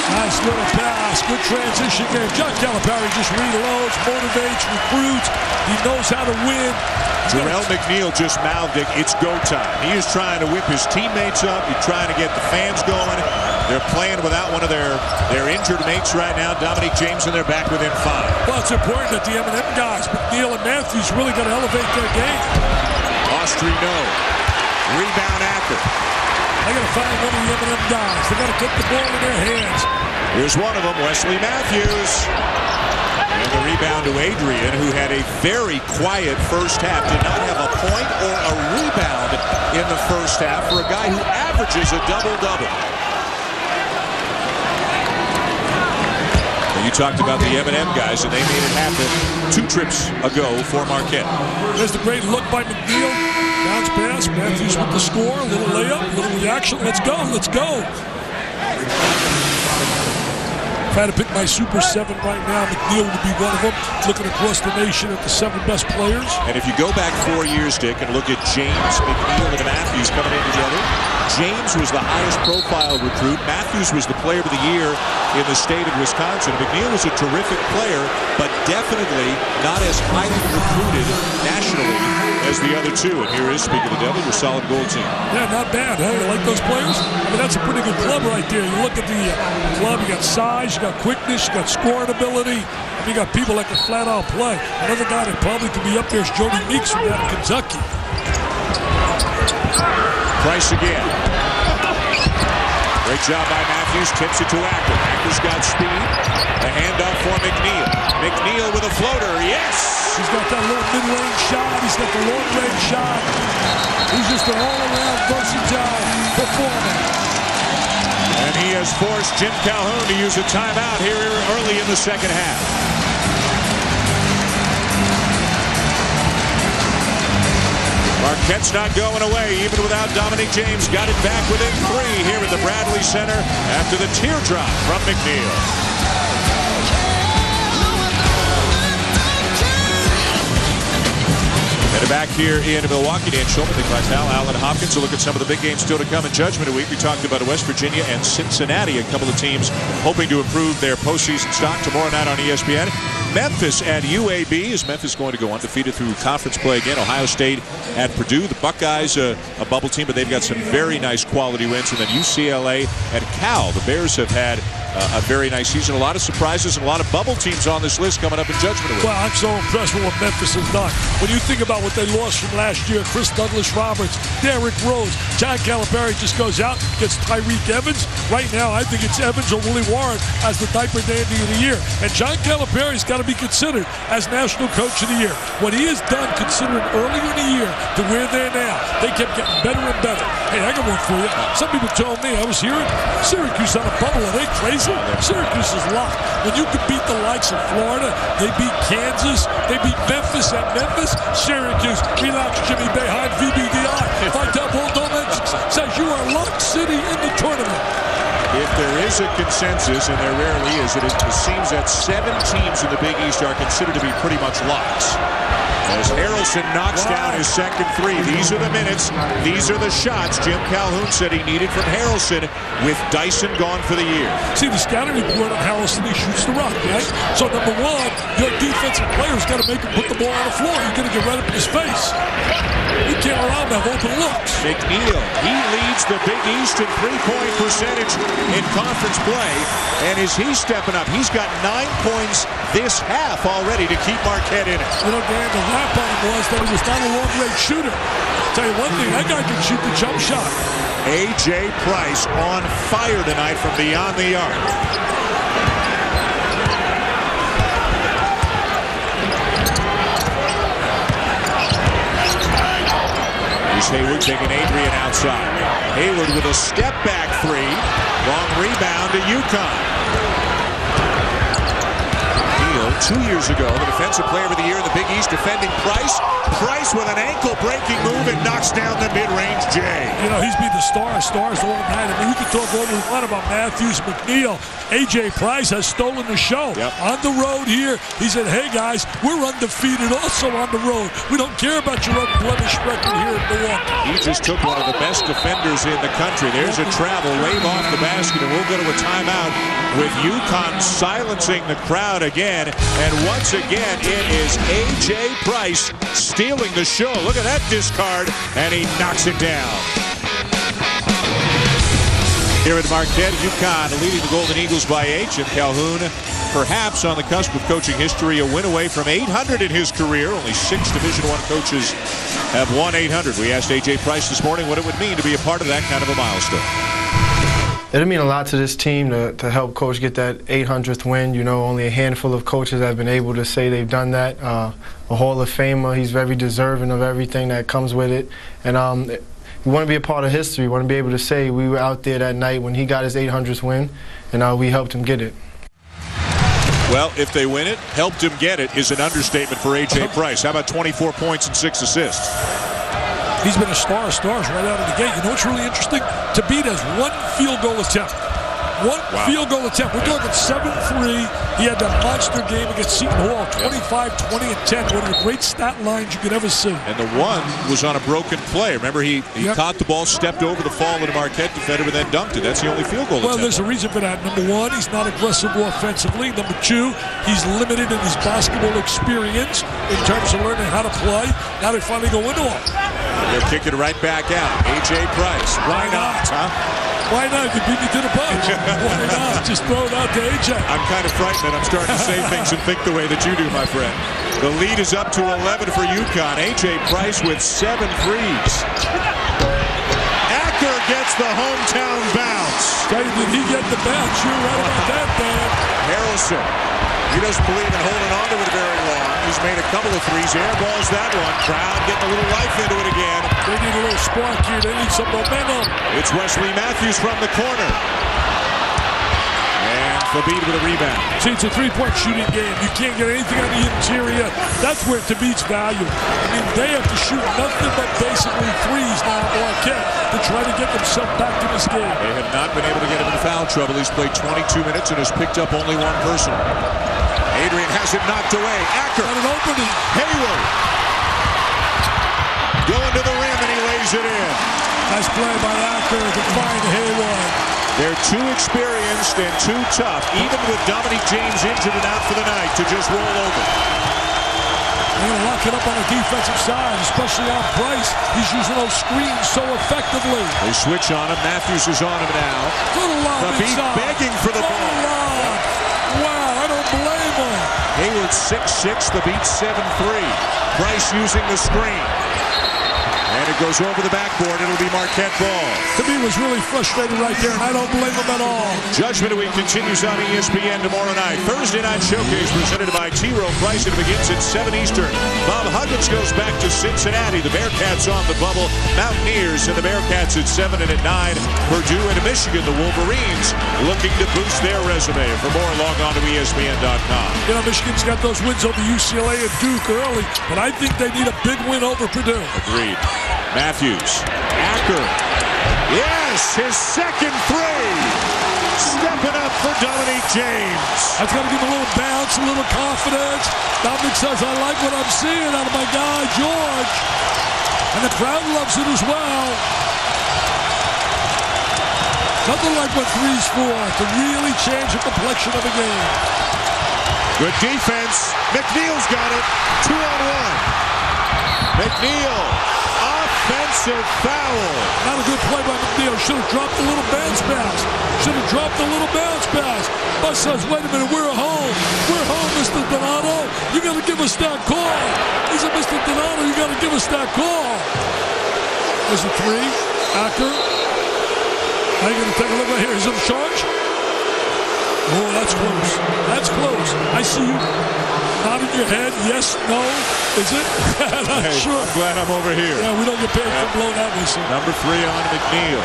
Nice little pass. Good transition game. John Calipari just reloads, motivates, recruits. He knows how to win. Jarrell McNeil just mouthed it. It's go time. He is trying to whip his teammates up. He's trying to get the fans going. They're playing without one of their injured mates right now. Dominic James, and they're back within 5. Well, it's important that the M&M guys, McNeil and Matthews, really got to elevate their game. Austria, no. Rebound Acker. They got to find one of the M&M guys. They got to get the ball in their hands. Here's one of them, Wesley Matthews. And the rebound to Adrian, who had a very quiet first half. Did not have a point or a rebound in the first half for a guy who averages a double-double. You talked about the M&M guys, and they made it happen 2 trips ago for Marquette. There's the great look by McNeil. Bounce pass. Matthews with the score. A little layup, a little reaction. Let's go. If I had to pick my Super 7 right now, McNeil would be one of them. Looking across the nation at the 7 best players. And if you go back 4 years, Dick, and look at James, McNeil, and Matthews coming in together. James was the highest profile recruit. Matthews was the player of the year in the state of Wisconsin. McNeil was a terrific player, but definitely not as highly recruited nationally as the other two. And here is, speaking of the devil, your solid gold team. Yeah, not bad. Hey, you like those players? I mean, that's a pretty good club right there. You look at the club, you got size, you got quickness, you got scoring ability. And you got people that can flat out play. Another guy that probably could be up there is Jody Meeks from out of Kentucky. Price again. Great job by Matthews. Tips it to Acker. Acker's got speed. The handoff for McNeil. McNeil with a floater. Yes! He's got that little mid-range shot. He's got the long-range shot. He's just an all-around versatile performer. And he has forced Jim Calhoun to use a timeout here early in the second half. Marquette's not going away, even without Dominic James. Got it back within 3 here at the Bradley Center after the teardrop from McNeil. Headed back here in Milwaukee, Dan Schulman, Nick Vitale, Alan Hopkins. A look at some of the big games still to come in Judgment Week. We talked about West Virginia and Cincinnati, a couple of teams hoping to improve their postseason stock tomorrow night on ESPN. Memphis at UAB. Is Memphis going to go undefeated through conference play again? Ohio State at Purdue. The Buckeyes, a bubble team, but they've got some very nice quality wins. And then UCLA at Cal. The Bears have had a very nice season. A lot of surprises and a lot of bubble teams on this list coming up in Judgment Week. Well, I'm so impressed with what Memphis has done. When you think about what they lost from last year, Chris Douglas-Roberts, Derrick Rose, John Calipari just goes out, gets Tyreek Evans. Right now, I think it's Evans or Willie Warren as the diaper dandy of the year. And John Calipari's got to be considered as National Coach of the Year. What he has done, considering earlier in the year to where they're now, they kept getting better and better. Hey, I got one for you. Some people told me, I was hearing Syracuse on a bubble. Are they crazy? Syracuse is locked. When you can beat the likes of Florida, they beat Kansas, they beat Memphis at Memphis, Syracuse, relax Jimmy behind VBDI. Vital Boldomens says you are locked city in the tournament. If there is a consensus, and there rarely is, it seems that 7 teams in the Big East are considered to be pretty much locks. As Harrelson knocks down his second 3. These are the minutes. These are the shots Jim Calhoun said he needed from Harrelson with Dyson gone for the year. See, the scouting report on Harrelson, he shoots the rock, right? So, number 1, your defensive player's got to make him put the ball on the floor. You're going to get right up in his face. You can't allow him to have open looks. McNeil, he leads the Big East in three-point percentage in conference play. And is he stepping up? He's got 9 points this half already to keep Marquette in it. You know, Dan, the rap on him was that he was not a long-range shooter. Tell you one thing, that guy can shoot the jump shot. A.J. Price on fire tonight from beyond the arc. Here's Hayward taking Adrian outside. Hayward with a step-back 3. Long rebound to UConn. 2 years ago, the Defensive Player of the Year in the Big East, defending Price. Price with an ankle-breaking move and knocks down the mid-range J. You know, he's been the stars all night. I mean, we can talk all we want about Matthews, McNeil. A.J. Price has stolen the show. Yep. On the road here, he said, hey, guys, we're undefeated also on the road. We don't care about your unblemished record here in Milwaukee. He just took one of the best defenders in the country. There's a travel, wave off the basket, and we'll go to a timeout with UConn silencing the crowd again. And once again, it is A.J. Price stealing the show. Look at that discard, and he knocks it down. Here at Marquette, UConn leading the Golden Eagles by 8. Jim Calhoun, perhaps on the cusp of coaching history, a win away from 800 in his career. Only 6 Division I coaches have won 800. We asked A.J. Price this morning what it would mean to be a part of that kind of a milestone. It'll mean a lot to this team to help Coach get that 800th win. You know, only a handful of coaches have been able to say they've done that. A Hall of Famer, he's very deserving of everything that comes with it. And we want to be a part of history. We want to be able to say we were out there that night when he got his 800th win, and we helped him get it. Well, if they win it, helped him get it is an understatement for A.J. Price. How about 24 points and 6 assists? He's been a star of stars right out of the gate. You know what's really interesting? Thabit has 1 field goal attempt. one field goal attempt. We're talking 7-3. He had that monster game against Seton Hall, 25, 20, and 10. One of the great stat lines you could ever see. And the one was on a broken play. Remember, he caught the ball, stepped over the fall of the Marquette defender, and then dunked it. That's the only field goal Well, attempt. there's a reason for that. Number one, he's not aggressive offensively. Number two, he's limited in his basketball experience in terms of learning how to play. Now they finally go into him. They'll kick it right back out. A.J. Price. Why not, huh? Why not? You beat me to the punch. Why not? Just throw it out to A.J. I'm kind of frightened that I'm starting to say things and think the way that you do, my friend. The lead is up to 11 for UConn. A.J. Price with 7 threes. Acker gets the hometown bounce. Did he get the bounce? You're right about that, Dan. Harrelson. He doesn't believe in holding on to it very long. He's made a couple of threes. Airballs that one. Crowd getting a little life into it again. They need a little spark here. They need some momentum. It's Wesley Matthews from the corner. And Thabit with a rebound. See, it's a three-point shooting game. You can't get anything on the interior. That's where Thabit's value. I mean, they have to shoot nothing but basically threes now, Marquette, to try to get themselves back in this game. They have not been able to get him in foul trouble. He's played 22 minutes and has picked up only one person. Adrian has it knocked away. Acker. Got an opening. Hayward. Going to the rim and he lays it in. Nice play by Acker to find Hayward. They're too experienced and too tough, even with Dominique James injured and out for the night, to just roll over. They're going to lock it up on the defensive side, especially on Price. He's using those screens so effectively. They switch on him. Matthews is on him now. Good lob inside. Begging for the ball. Wow, I don't blame him. Hayward 6'6", Thabit 7'3". Price using the screen. And it goes over the backboard. It'll be Marquette ball. Thabit was really frustrated right there, and I don't blame him at all. Judgment Week continues on ESPN tomorrow night. Thursday Night Showcase presented by T. Rowe Price. It begins at 7 Eastern. Bob Huggins goes back to Cincinnati. The Bearcats on the bubble. Mountaineers and the Bearcats at 7 and at 9. Purdue and Michigan. The Wolverines looking to boost their resume. For more, log on to ESPN.com. You know, Michigan's got those wins over UCLA and Duke early, but I think they need a big win over Purdue. Agreed. Matthews. Acker. Yes, his second three. Stepping up for Dominique James. That's got to give him a little bounce, a little confidence. Dominique says, I like what I'm seeing out of my guy, George. And the crowd loves it as well. Nothing like what three's for to really change the complexion of the game. Good defense. McNeil's got it. 2-on-1. McNeil. Offensive foul. Not a good play by McNeil. Should have dropped a little bounce pass. Should have dropped a little bounce pass. Bus says, wait a minute, we're home. We're home, Mr. Donato. You got to give us that call. He said, Mr. Donato, you got to give us that call. There's a three. Acker. Now you're going to take a look right here. He's in charge. Oh, that's close. That's close. I see you nodding your head. Yes, no. Is it? Not sure. I'm glad I'm over here. Yeah, we don't get paid for blowing that whistle. Number 3 on McNeil.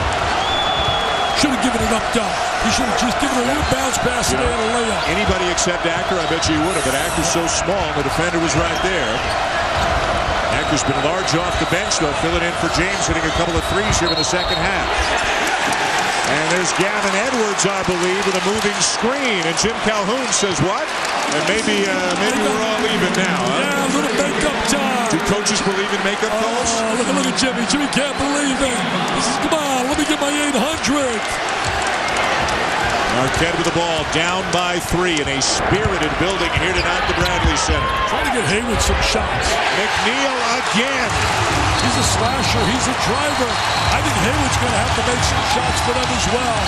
Should have given it up top. He should have just given a little bounce pass there and a layup. Anybody except Acker, I bet you he would have, but Acker's so small, the defender was right there. Acker's been large off the bench, though, filling in for James, hitting a couple of threes here in the second half. And there's Gavin Edwards, I believe, with a moving screen. And Jim Calhoun says, what? And maybe we're all even now, huh? Yeah, a little makeup time. Do coaches believe in makeup calls? Oh, look at Jimmy. Jimmy can't believe it. He says, come on, let me get my 800. Marquette with the ball, down by 3 in a spirited building here tonight at the Bradley Center. Trying to get Hayward some shots. McNeil again. He's a slasher. He's a driver. I think Hayward's going to have to make some shots for them as well.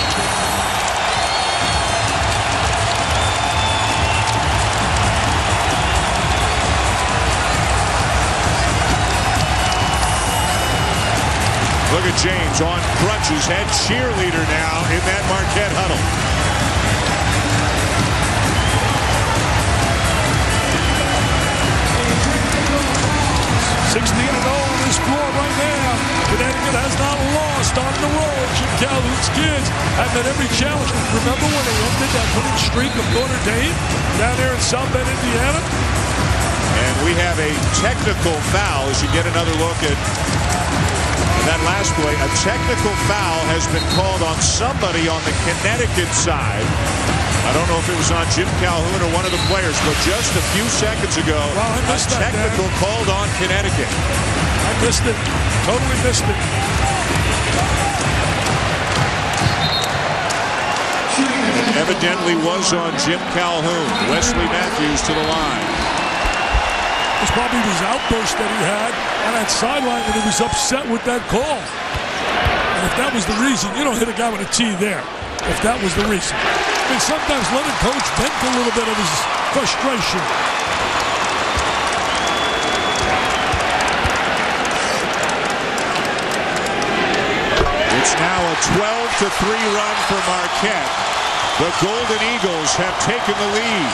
Look at James on crutches, head cheerleader now in that Marquette huddle. $16-0 on this floor right now. Connecticut has not lost on the road. Jim Calhoun's kids have met every challenge. Remember when they ended that winning streak of Notre Dame down there in South Bend, Indiana? And we have a technical foul as you get another look at That last play, a technical foul has been called on somebody on the Connecticut side. I don't know if it was on Jim Calhoun or one of the players, but just a few seconds ago, a technical called on Connecticut. I missed it. Totally missed it. Evidently was on Jim Calhoun. Wesley Matthews to the line. It's probably his outburst that he had on that sideline when he was upset with that call. And if that was the reason, you don't hit a guy with a tee there. If that was the reason. I mean, sometimes let a coach vent a little bit of his frustration. It's now a 12-3 run for Marquette. The Golden Eagles have taken the lead.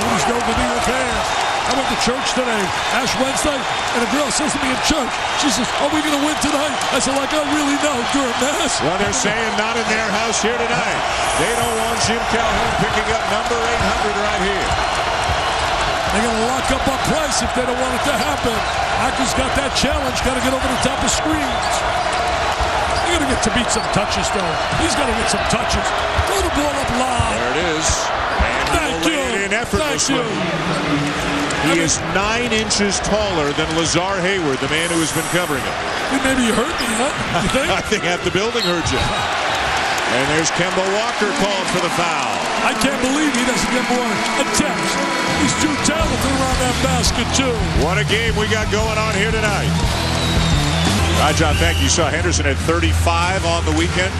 Who's Golden Eagle fans? I went to church today, Ash Wednesday, and a girl says to me in church, she says, are we going to win tonight? I said, like, I really know, during Mass. Well, they're saying not in their house here tonight. They don't want Jim Calhoun picking up number 800 right here. They're going to lock up on Price if they don't want it to happen. Acker's got that challenge, got to get over the top of screens. They're going to get to beat some touches, though. He's got to get some touches. Throw the ball up loud. There it is. And Thank you. In effortlessly. Thank you. He is 9 inches taller than Lazar Hayward, the man who has been covering him. Maybe you hurt me, huh? You think? I think half the building hurt you. And there's Kemba Walker called for the foul. I can't believe he doesn't get more attempts. He's too talented around that basket, too. What a game we got going on here tonight. All right, John, thank you. You saw Henderson had 35 on the weekend.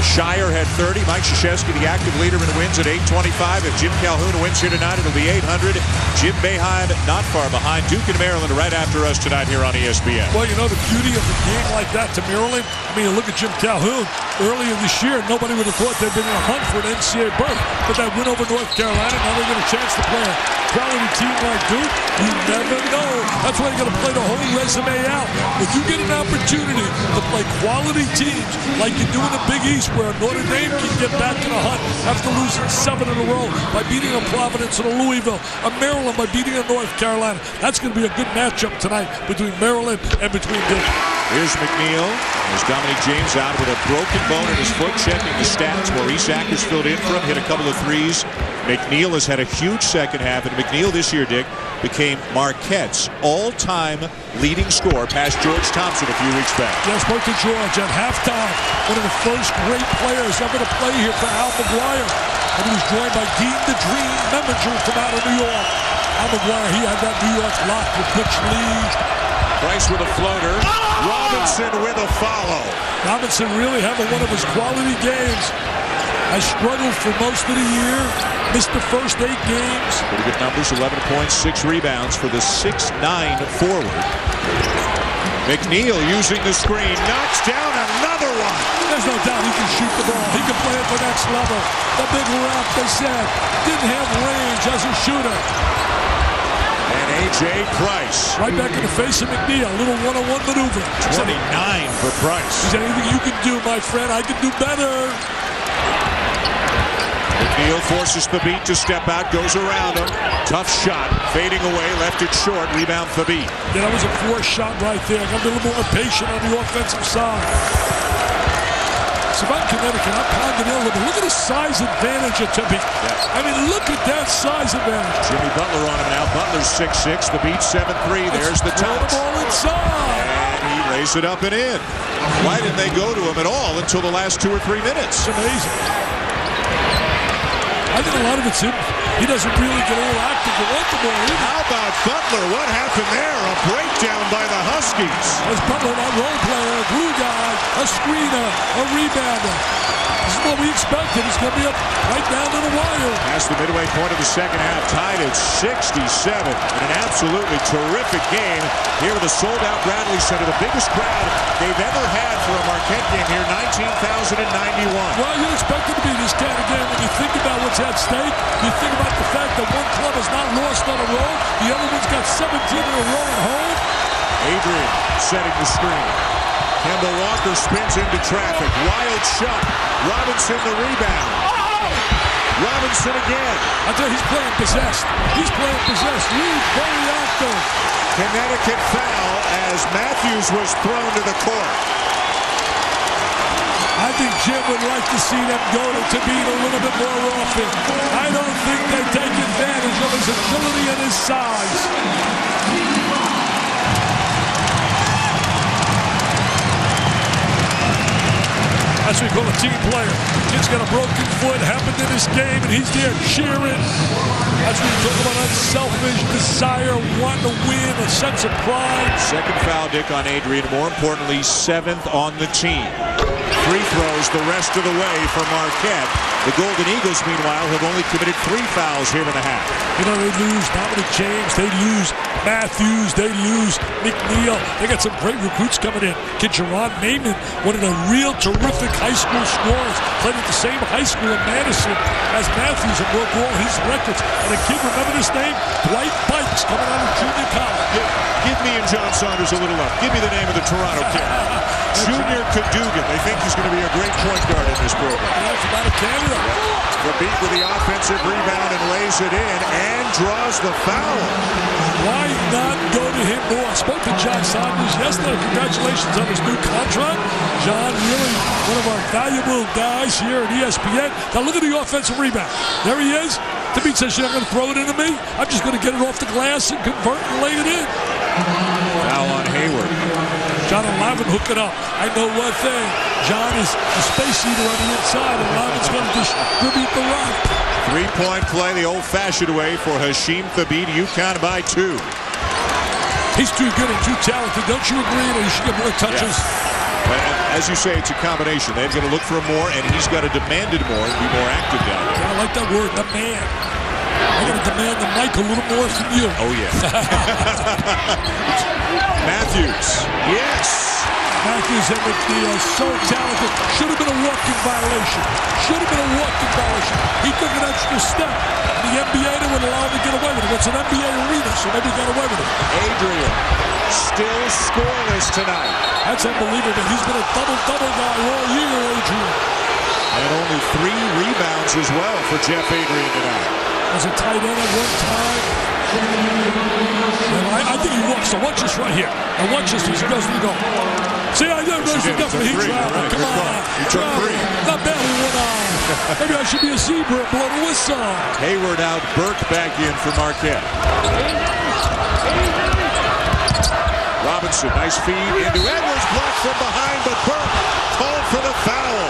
Shire had 30. Mike Krzyzewski, the active leader in wins at 825. If Jim Calhoun wins here tonight, it'll be 800. Jim Boeheim not far behind. Duke and Maryland right after us tonight here on ESPN. Well, you know, the beauty of a game like that to Maryland, I mean, look at Jim Calhoun. Earlier this year, nobody would have thought they'd been in a hunt for an NCAA berth. But that win over North Carolina, now they get a chance to play a quality team like Duke. You never know. That's why you got to play the whole resume out. If you get an opportunity to play quality teams like you do in the Big East, where Notre Dame can get back in a hunt after losing 7 in a row by beating a Providence and a Louisville, a Maryland by beating a North Carolina. That's going to be a good matchup tonight between Maryland and between Duke. Here's McNeil. There's Dominique James out with a broken bone in his foot, checking the stats. Maurice Ackers filled in for him, hit a couple of threes. McNeil has had a huge second half, and McNeil this year, Dick, became Marquette's all-time leading scorer past George Thompson a few weeks back. Yes, spoke to George at halftime. One of the first great players ever to play here for Al McGuire. And he was joined by Dean the Dream Memminger from out of New York. Al McGuire, he had that New York locked with Butch Lee. Price with a floater. Robinson with a follow. Robinson really having one of his quality games. Has struggled for most of the year. Missed the first 8 games. Pretty good numbers, 11 points, 6 rebounds for the 6'9" forward. McNeil using the screen, knocks down another one. There's no doubt he can shoot the ball. He can play at the next level. The big rep, they said, didn't have range as a shooter. And A.J. Price. Right back in the face of McNeil. A little one-on-one maneuver. 29 for Price. Is there anything you can do, my friend? I can do better. McNeil forces the beat to step out, goes around him. Tough shot, fading away, left it short, rebound Thabit. Yeah, that was a forced shot right there. Got to be a little more patient on the offensive side. So if I'm Connecticut, I'm pounding in a little bit. Look at the size advantage of Thabit. Yes. I mean, look at that size advantage. Jimmy Butler on him now. Butler's 6'6", Thabit 7'3". There's the touch. The ball inside. And he lays it up and in. Why didn't they go to him at all until the last 2 or 3 minutes? It's amazing. I think a lot of it's him. He doesn't really get all active to want the ball. How about Butler? What happened there? A breakdown by the Huskies. As Butler, that role player, a glue guy, a screener, a rebounder. This is what we expected. He's going to be up right down to the wire. Past the midway point of the second half, tied at 67 in an absolutely terrific game here at the sold-out Bradley Center, the biggest crowd they've ever had for a Marquette game here, 19,091. Well, you'd expect it to be this kind of game. When you think about what's at stake, you think about the fact that one club has not lost on a roll, the other one's got 17 in a row at home. Adrian setting the screen. Kemba Walker spins into traffic. Wild shot. Robinson the rebound. Robinson again. I tell you, he's playing possessed. He's playing possessed. He's very active. Connecticut foul as Matthews was thrown to the court. I think Jim would like to see them go to Thabit a little bit more often. I don't think they take advantage of his ability and his size. That's what we call a team player. Kid's got a broken foot, happened in this game, and he's there cheering. That's what we talk about unselfish desire, wanting to win, a sense of pride. Second foul, Dick, on Adrian. More importantly, 7th on the team. Free throws the rest of the way for Marquette. The Golden Eagles, meanwhile, have only committed 3 fouls here in the half. You know, they'd lose Dominic James, they'd lose Matthews, they'd lose McNeil. They got some great recruits coming in. Kid Jerron Naiman, one of the real terrific high school scorers, played at the same high school in Madison as Matthews and broke all his records. And a kid, remember this name? Dwight Bikes, coming out of junior college. Give me and John Saunders a little love. Give me the name of the Toronto kid. Junior Cadogan. They think he's going to be a great point guard in this program. That's about a Canada. Thabit with the offensive rebound and lays it in and draws the foul. Why not go to him more? I spoke to John Saunders yesterday. Congratulations on his new contract. John, really one of our valuable guys here at ESPN. Now look at the offensive rebound. There he is. Thabit says, you're not going to throw it into me. I'm just going to get it off the glass and convert and lay it in. Foul on Hayward. John and Lavin hook it up. I know one thing. John is a space eater on the inside, and Lavin's going to distribute the rock. 3-point play the old-fashioned way for Hasheem Thabit. UConn by 2. He's too good and too talented. Don't you agree that he should get more touches? Yeah. As you say, it's a combination. They've got to look for more, and he's got to demand it more and be more active down there. Yeah, I like that word, demand. I got to demand the mic a little more from you. Oh, yeah. Matthews. Yes. Matthews and McNeil, so talented. Should have been a walking violation. Should have been a walking violation. He took an extra step. The NBA, they would allow him to get away with it. It's an NBA arena, so maybe he got away with it. Adrian, still scoreless tonight. That's unbelievable. He's been a double-double guy all year, Adrian. And only 3 rebounds as well for Jeff Adrian tonight. Was a tight end at one time. I think he walks. So watch this right here. And watch this as he goes to the goal. See, I know there's enough for he traveled. Come on. He took 3. Not bad. He went on. Maybe I should be a zebra, blow the whistle. Hayward out, Burke back in for Marquette. Robinson, nice feed into Edwards, blocked from behind, but Burke called for the foul.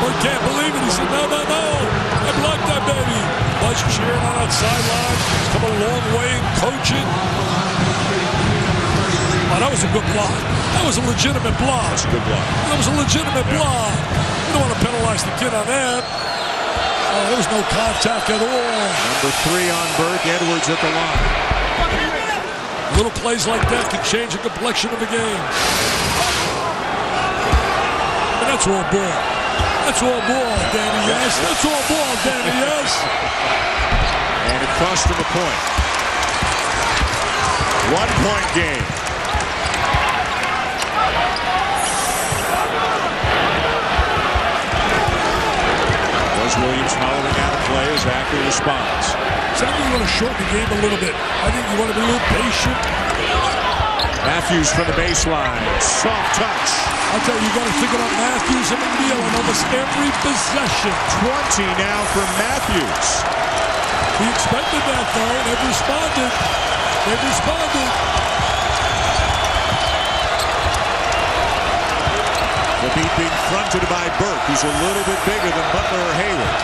Burke can't believe it. He said, no, no, no. I blocked that baby. Buzz cheering on that sideline. He's come a long way in coaching. Oh, that was a good block. That was a legitimate block. That's a good block. That was a legitimate block. You don't want to penalize the kid on that. Oh, there was no contact at all. Number 3 on Burke, Edwards at the line. Little plays like that can change the complexion of the game. And that's all ball. That's all ball, Danny, yes. That's all ball, Danny, yes. And it cost him a point. 1-point game. Buzz Williams hollowing out a play as Acker responds. So I think you want to shorten the game a little bit. I think you want to be a little patient. Matthews from the baseline. Soft touch. I'll tell you, you got to think about Matthews and McNeil on almost every possession. 20 now for Matthews. He expected that, though. They've responded. They've responded. The beat being fronted by Burke, who's a little bit bigger than Butler or Hayward.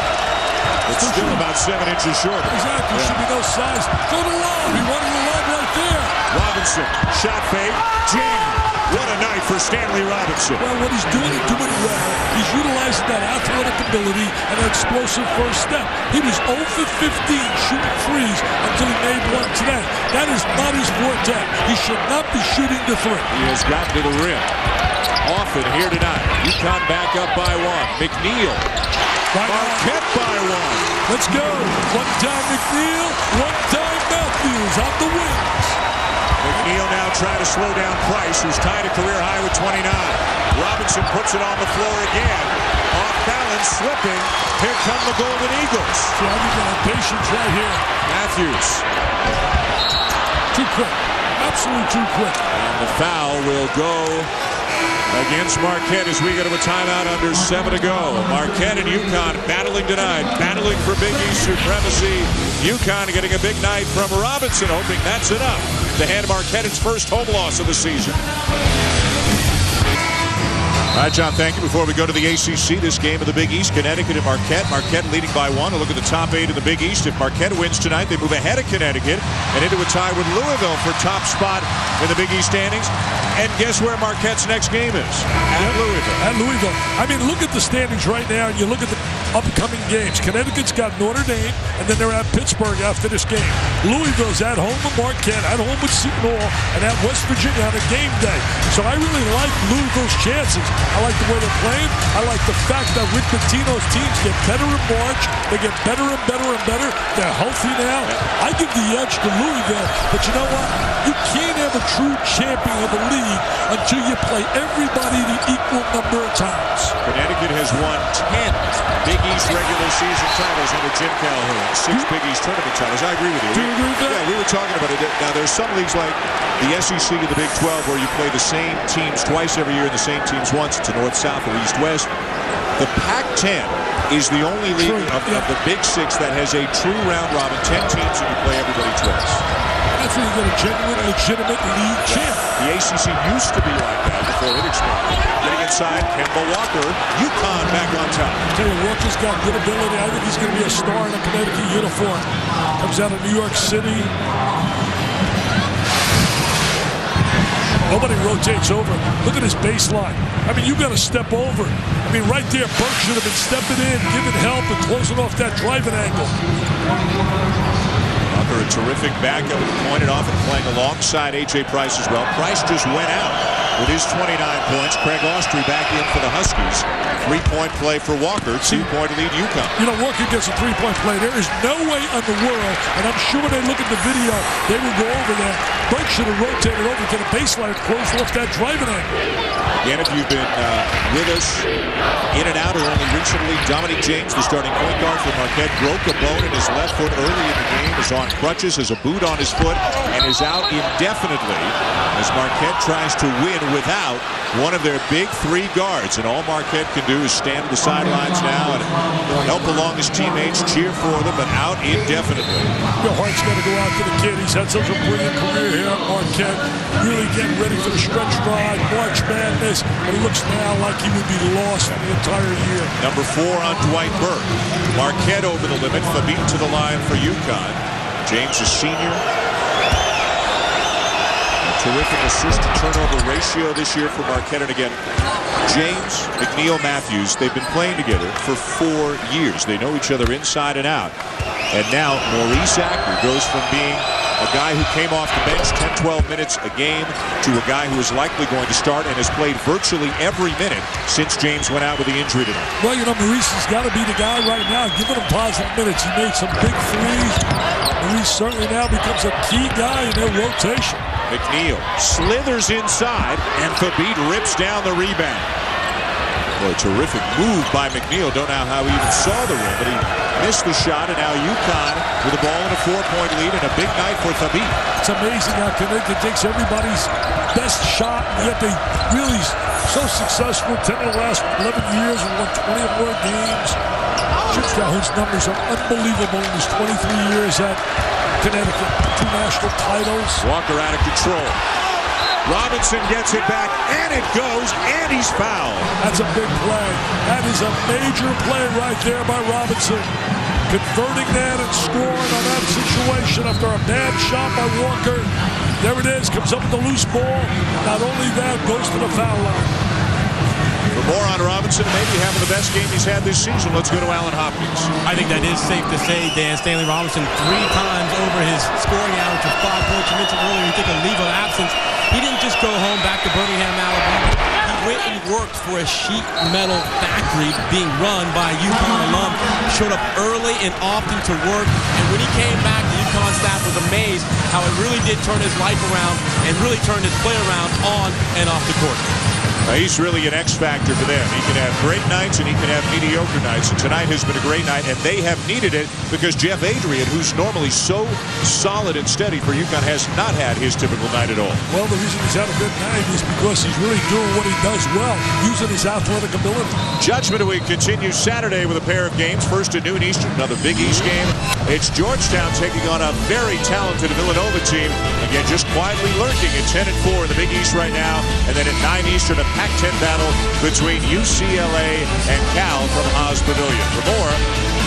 It's still about 7 inches shorter. Exactly. Should be no size. Go to lob. He wanted the lob right there. Robinson, shot fake, jam. What a night for Stanley Robinson. Well, what he's doing well. He's utilizing that athletic ability and an explosive first step. He was 0 for 15 shooting threes until he made one today. That is not his forte. He should not be shooting the 3. He has gotten to the rim. Often here tonight. UConn back up by 1. McNeil. Marquette by 1. Let's go. One time McNeil, one time Matthews on the wings. McNeil now trying to slow down Price, who's tied a career high with 29. Robinson puts it on the floor again. Off balance, slipping. Here come the Golden Eagles. Trying to get patience right here. Matthews. Too quick. Absolutely too quick. And the foul will go against Marquette as we go to a timeout under 7 to go. Marquette and UConn battling tonight, battling for Big East supremacy. UConn getting a big night from Robinson, hoping that's enough to hand Marquette its first home loss of the season. All right, John, thank you. Before we go to the ACC, this game of the Big East, Connecticut and Marquette. Marquette leading by 1. A look at the top 8 of the Big East. If Marquette wins tonight, they move ahead of Connecticut and into a tie with Louisville for top spot in the Big East standings. And guess where Marquette's next game is? At Louisville. At Louisville. I mean, look at the standings right now, and you look at the upcoming games. Connecticut's got Notre Dame, and then they're at Pittsburgh after this game. Louisville's at home with Marquette, at home with Seton Hall, and at West Virginia on a game day. So I really like Louisville's chances. I like the way they're playing. I like the fact that Rick Pitino's teams get better in March. They get better and better and better. They're healthy now. I give the edge to Louisville, but you know what? You can't have a true champion of the league until you play everybody the equal number of times. Connecticut has won 10 Big East regular season titles under Jim Calhoun. 6 Big East tournament titles. I agree with you. Do you agree with that? Yeah, we were talking about it. Now, there's some leagues like the SEC and the Big 12 where you play the same teams twice every year and the same teams once. It's a north-south or east-west. The Pac-10 is the only league of the Big 6 that has a true round-robin, 10 teams and you play everybody twice. That's where you get a genuine, legitimate league champ. The ACC used to be like that before it exploded. Getting inside, Kemba Walker, UConn back on top. I tell you, Walker's got good ability. I think he's going to be a star in a Connecticut uniform. Comes out of New York City. Nobody rotates over. Look at his baseline. I mean, you got to step over. I mean, right there, Burke should have been stepping in, giving help, and closing off that driving angle. Walker, a terrific backup at the point and often playing alongside A.J. Price as well. Price just went out with his 29 points. Craig Austrie back in for the Huskies. 3-point play for Walker. 2-point lead UConn. You know, Walker gets a 3-point play. There is no way in the world, and I'm sure when they look at the video, they will go over there. Burke should have rotated over to the baseline and closed off that driving angle. Again, if you've been with us in and out or only recently, Dominique James, the starting point guard for Marquette, broke a bone in his left foot early in the game, is on crutches, has a boot on his foot, and is out indefinitely as Marquette tries to win without one of their big 3 guards. And all Marquette can do is stand at the sidelines now and help along his teammates, cheer for them, but out indefinitely. Your heart's got to go out to the kid. He's had such a brilliant career here at Marquette, really getting ready for the stretch ride, March Madness, but it looks now like he would be lost for the entire year. Number 4 on Dwight Burke. Marquette over the limit, Fabit to the line for UConn. James, a senior. Terrific assist-to-turnover ratio this year for Marquette. And again, James, McNeil, Matthews, they've been playing together for 4 years. They know each other inside and out. And now Maurice Acker goes from being a guy who came off the bench 10-12 minutes a game to a guy who is likely going to start and has played virtually every minute since James went out with the injury tonight. Well, you know, Maurice has got to be the guy right now, giving him positive minutes. He made some big threes. Maurice certainly now becomes a key guy in their rotation. McNeil slithers inside, and Fabit rips down the rebound. Boy, terrific move by McNeil. Don't know how he even saw the rim, but he missed the shot, and now UConn with the ball in a 4-point lead and a big night for Fabit. It's amazing how Connecticut takes everybody's best shot, and yet they really so successful. 10 of the last 11 years and won 20 or more games. Jim Calhoun's numbers are unbelievable in his 23 years at Connecticut. 2 national titles. Walker out of control. Robinson gets it back, and it goes, and he's fouled. That's a big play. That is a major play right there by Robinson. Converting that and scoring on that situation after a bad shot by Walker. There it is, comes up with the loose ball. Not only that, goes to the foul line. For more on Robinson, maybe having the best game he's had this season, let's go to Alan Hopkins. I think that is safe to say, Dan. Stanley Robinson 3 times over his scoring average of 5 points. You mentioned earlier, you take a leave of absence. He didn't just go home back to Birmingham, Alabama. He went and worked for a sheet metal factory being run by a UConn alum. Showed up early and often to work. And when he came back, the UConn staff was amazed how it really did turn his life around and really turned his play around on and off the court. He's really an X factor for them. He can have great nights and he can have mediocre nights. And tonight has been a great night, and they have needed it because Jeff Adrian, who's normally so solid and steady for UConn, has not had his typical night at all. Well, the reason he's had a good night is because he's really doing what he does well, using his athletic ability. Judgment Week continues Saturday with a pair of games. First at noon Eastern, another Big East game. It's Georgetown taking on a very talented Villanova team. Again, just quietly lurking at 10-4 in the Big East right now. And then at 9 Eastern, a Pac-10 battle between UCLA and Cal from Haas Pavilion. For more,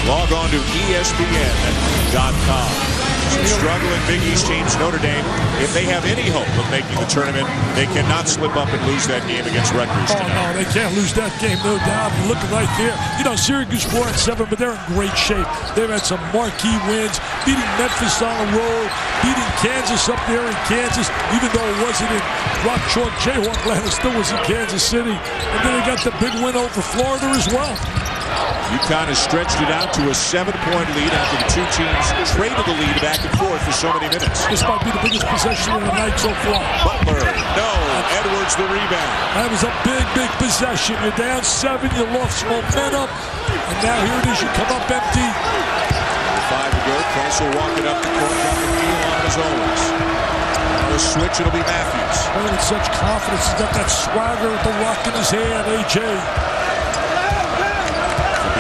log on to ESPN.com. Some struggling Big East teams, Notre Dame, if they have any hope of making the tournament, they cannot slip up and lose that game against Rutgers tonight. Oh, no, they can't lose that game, no doubt. You're looking right there. You know, Syracuse 4-7, but they're in great shape. They've had some marquee wins, beating Memphis on the road, beating Kansas up there in Kansas, even though it wasn't in Rock Chalk Jayhawk land, it still was in Kansas City. And then they got the big win over Florida as well. UConn has stretched it out to a 7-point lead after the two teams traded the lead back and forth for so many minutes. This might be the biggest possession of the night so far. Butler, no. Edwards the rebound. That was a big, big possession. You're down 7, you lost momentum, and now here it is, you come up empty. 5 to go. Kessel walking up the court, got the heel on as always. The switch, it'll be Matthews. Playing with such confidence, he's got that swagger with the rock in his hand, AJ.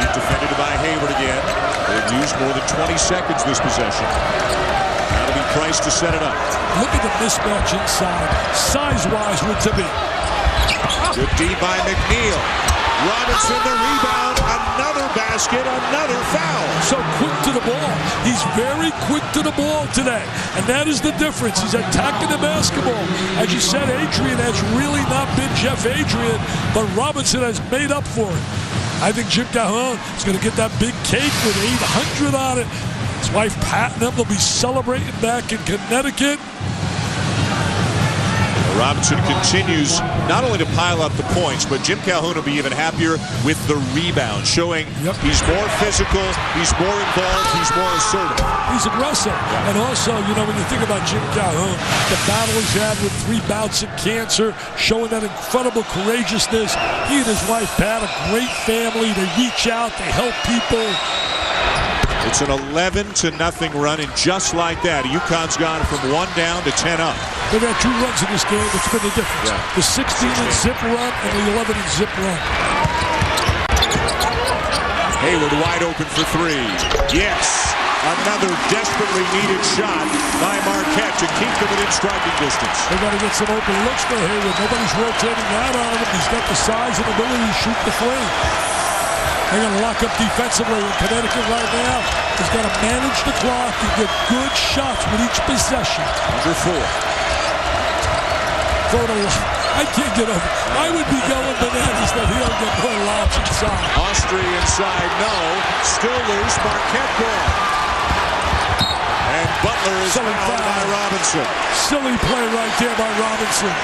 Defended by Hayward again. They've used more than 20 seconds this possession. That'll be Price to set it up. Look at the mismatch inside. Size-wise with Tibby. Good D by McNeil. Robinson the rebound. Another basket. Another foul. So quick to the ball. He's very quick to the ball today. And that is the difference. He's attacking the basketball. As you said, Adrian has really not been Jeff Adrian, but Robinson has made up for it. I think Jim Calhoun is going to get that big cake with 800 on it. His wife Pat and them will be celebrating back in Connecticut. Robinson continues not only to pile up the points, but Jim Calhoun will be even happier with the rebound, showing he's more physical, he's more involved, he's more assertive. He's aggressive. Yeah. And also, you know, when you think about Jim Calhoun, the battle he's had with 3 bouts of cancer, showing that incredible courageousness. He and his wife Pat, a great family. They reach out, they help people. It's an 11-0 run, and just like that, UConn's gone from 1 down to 10 up. They've had 2 runs in this game. It's been the difference. Yeah. The 16 and zip run and the 11 and zip run. Hayward wide open for 3. Yes. Another desperately needed shot by Marquette to keep them within striking distance. They've got to get some open looks for Hayward. Nobody's rotating out on him. He's got the size and ability to shoot the three. They're going to lock up defensively in Connecticut right now. He's got to manage the clock and get good shots with each possession. Under 4. I can't get over. I would be going bananas that he don't get more lobs inside. Austria inside, no. Still loose. Marquette ball. And Butler is fouled by Robinson. Silly play right there by Robinson.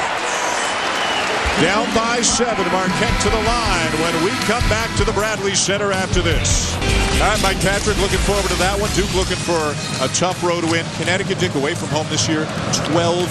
Down by 7, Marquette to the line when we come back to the Bradley Center after this. All right, Mike Patrick, looking forward to that one. Duke looking for a tough road win. Connecticut, Dick, away from home this year, 12-0.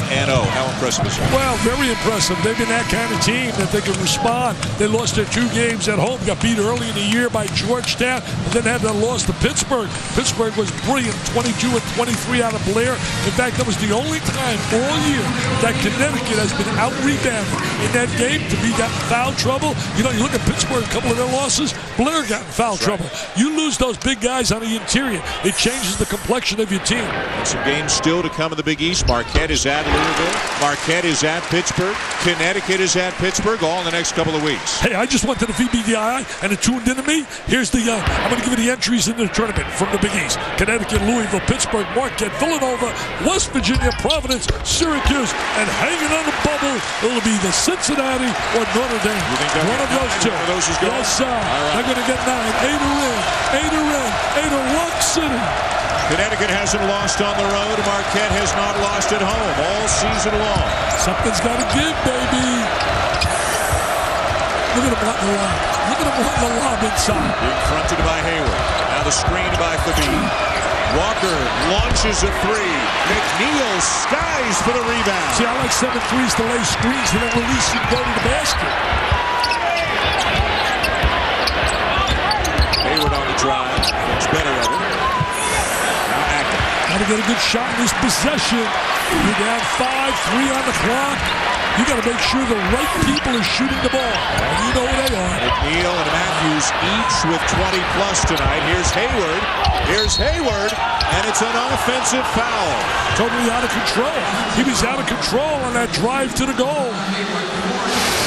How impressive is that? Well, very impressive. They've been that kind of team that they can respond. They lost their 2 games at home, got beat early in the year by Georgetown, and then had that loss to Pittsburgh. Pittsburgh was brilliant, 22 and 23 out of Blair. In fact, that was the only time all year that Connecticut has been out-rebounded in that game to be got in foul trouble. You know, you look at Pittsburgh, a couple of their losses, Blair got in foul trouble. You lose those big guys on the interior, it changes the complexion of your team. And some games still to come in the Big East. Marquette is at Louisville. Marquette is at Pittsburgh. Connecticut is at Pittsburgh, all in the next couple of weeks. Hey, I just went to the VBDI and it tuned into me. Here's the I'm going to give you the entries in the tournament from the Big East. Connecticut, Louisville, Pittsburgh, Marquette, Villanova, West Virginia, Providence, Syracuse, and hanging on the bubble, it'll be the Cincinnati or Notre Dame. One of those 2. Those is going? Yes, sir. Right. They're going to get 9. 8 are Rock City. Connecticut hasn't lost on the road. Marquette has not lost at home all season long. Something's got to give, baby. Look at him wanting the lob. Look at him wanting the lob inside. Being fronted by Hayward. Now the screen by Thabit. Walker launches a three. McNeil skies for the rebound. See, I like 7 threes to lay screens and then release and go to the basket. Hayward on the drive. Looks better of it. Now Ackman. Got to get a good shot in this possession. You're down 5, 3 on the clock. You got to make sure the right people are shooting the ball. And you know who they are. McNeil and Matthews each with 20-plus tonight. Here's Hayward. Here's Hayward. And it's an offensive foul. Totally out of control. He was out of control on that drive to the goal.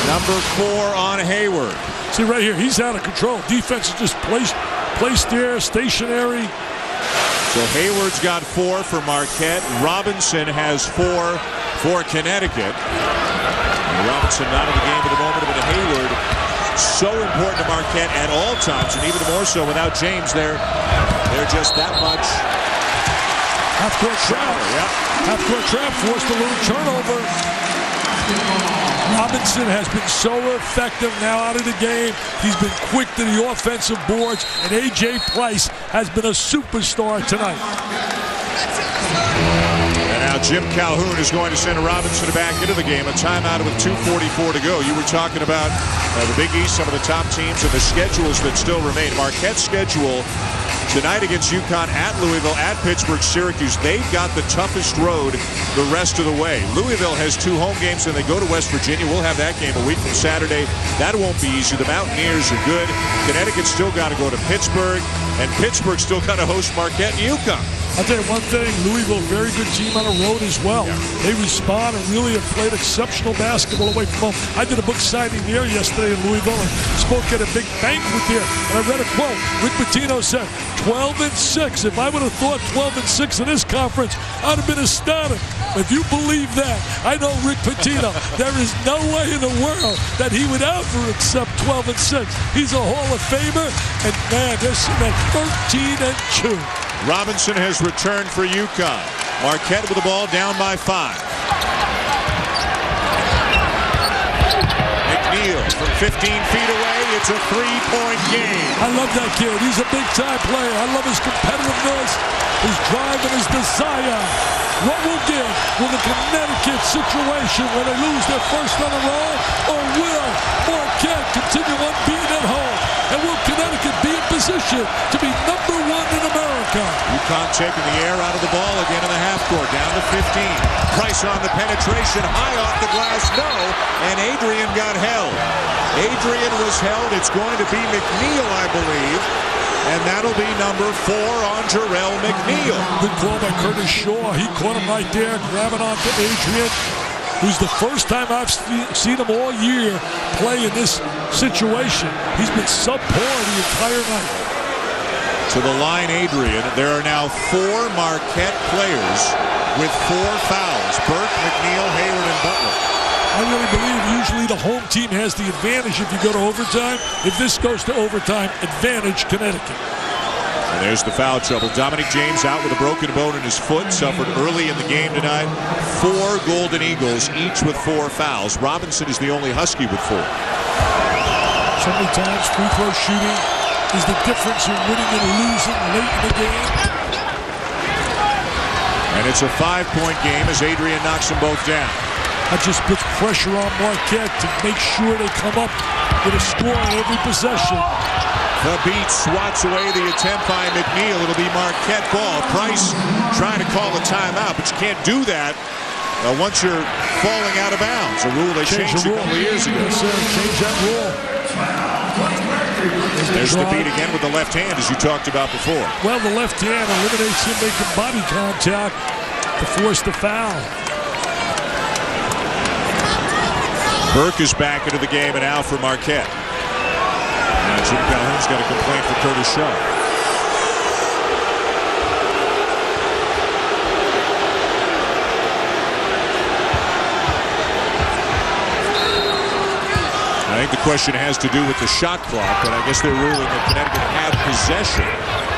Number 4 on Hayward. See right here, he's out of control. Defense is just placed there, stationary. So Hayward's got 4 for Marquette. Robinson has 4 for Connecticut. And Robinson not in the game at the moment, but Hayward so important to Marquette at all times, and even more so without James. They're just that much. Half-court trap. Yep. Half-court trap forced a little turnover. Robinson has been so effective now out of the game. He's been quick to the offensive boards, and A.J. Price has been a superstar tonight. And now Jim Calhoun is going to send Robinson back into the game. A timeout with 2:44 to go. You were talking about the Big East, some of the top teams, and the schedules that still remain. Marquette's schedule tonight against UConn, at Louisville, at Pittsburgh, Syracuse. They've got the toughest road the rest of the way. Louisville has 2 home games, and they go to West Virginia. We'll have that game a week from Saturday. That won't be easy. The Mountaineers are good. Connecticut's still got to go to Pittsburgh, and Pittsburgh still got to host Marquette and UConn. I'll tell you one thing, Louisville, very good team on the road as well. Yeah. They respond and really have played exceptional basketball away from home. I did a book signing there yesterday in Louisville and spoke at a big banquet there. And I read a quote. Rick Pitino said, 12-6. If I would have thought 12-6 in this conference, I'd have been astounded. If you believe that, I know Rick Pitino. There is no way in the world that he would ever accept 12-6. He's a Hall of Famer, and man, they're sitting at 13-2. Robinson has returned for UConn. Marquette with the ball down by 5. McNeil from 15 feet away. It's a 3-point game. I love that kid. He's a big-time player. I love his competitiveness, his drive, and his desire. What will give? Will the Connecticut situation when they lose their first on a roll, or will Marquette continue unbeaten at home? And will Connecticut be in position to be number 1 in America? UConn taking the air out of the ball again in the half court, down to 15. Price on the penetration, high off the glass, no, and Adrian got held. Adrian was held. It's going to be McNeil, I believe, and that'll be number 4 on Jarrell McNeil. Good call by Curtis Shaw. He caught him right there, grabbing onto Adrian, who's the first time I've seen him all year play in this situation. He's been subpar the entire night. To the line, Adrian. There are now 4 Marquette players with 4 fouls. Burke, McNeil, Hayward, and Butler. I really believe usually the home team has the advantage if you go to overtime. If this goes to overtime, advantage Connecticut. And there's the foul trouble. Dominic James out with a broken bone in his foot. Suffered early in the game tonight. 4 Golden Eagles, each with 4 fouls. Robinson is the only Husky with 4. So many times free throw shooting is the difference in winning and losing late in the game. And it's a 5-point game as Adrian knocks them both down. That just puts pressure on Marquette to make sure they come up with a score on every possession. The beat swats away the attempt by McNeil. It'll be Marquette ball. Price trying to call a timeout, but you can't do that once you're falling out of bounds. A rule they changed a couple of years ago. Yes, sir. Change that rule. There's the beat again with the left hand, as you talked about before. Well, the left hand eliminates him making body contact to force the foul. Burke is back into the game and out for Marquette. Now Jim Calhoun's got a complaint for Curtis Shaw. I think the question has to do with the shot clock, but I guess they're ruling that Connecticut had possession,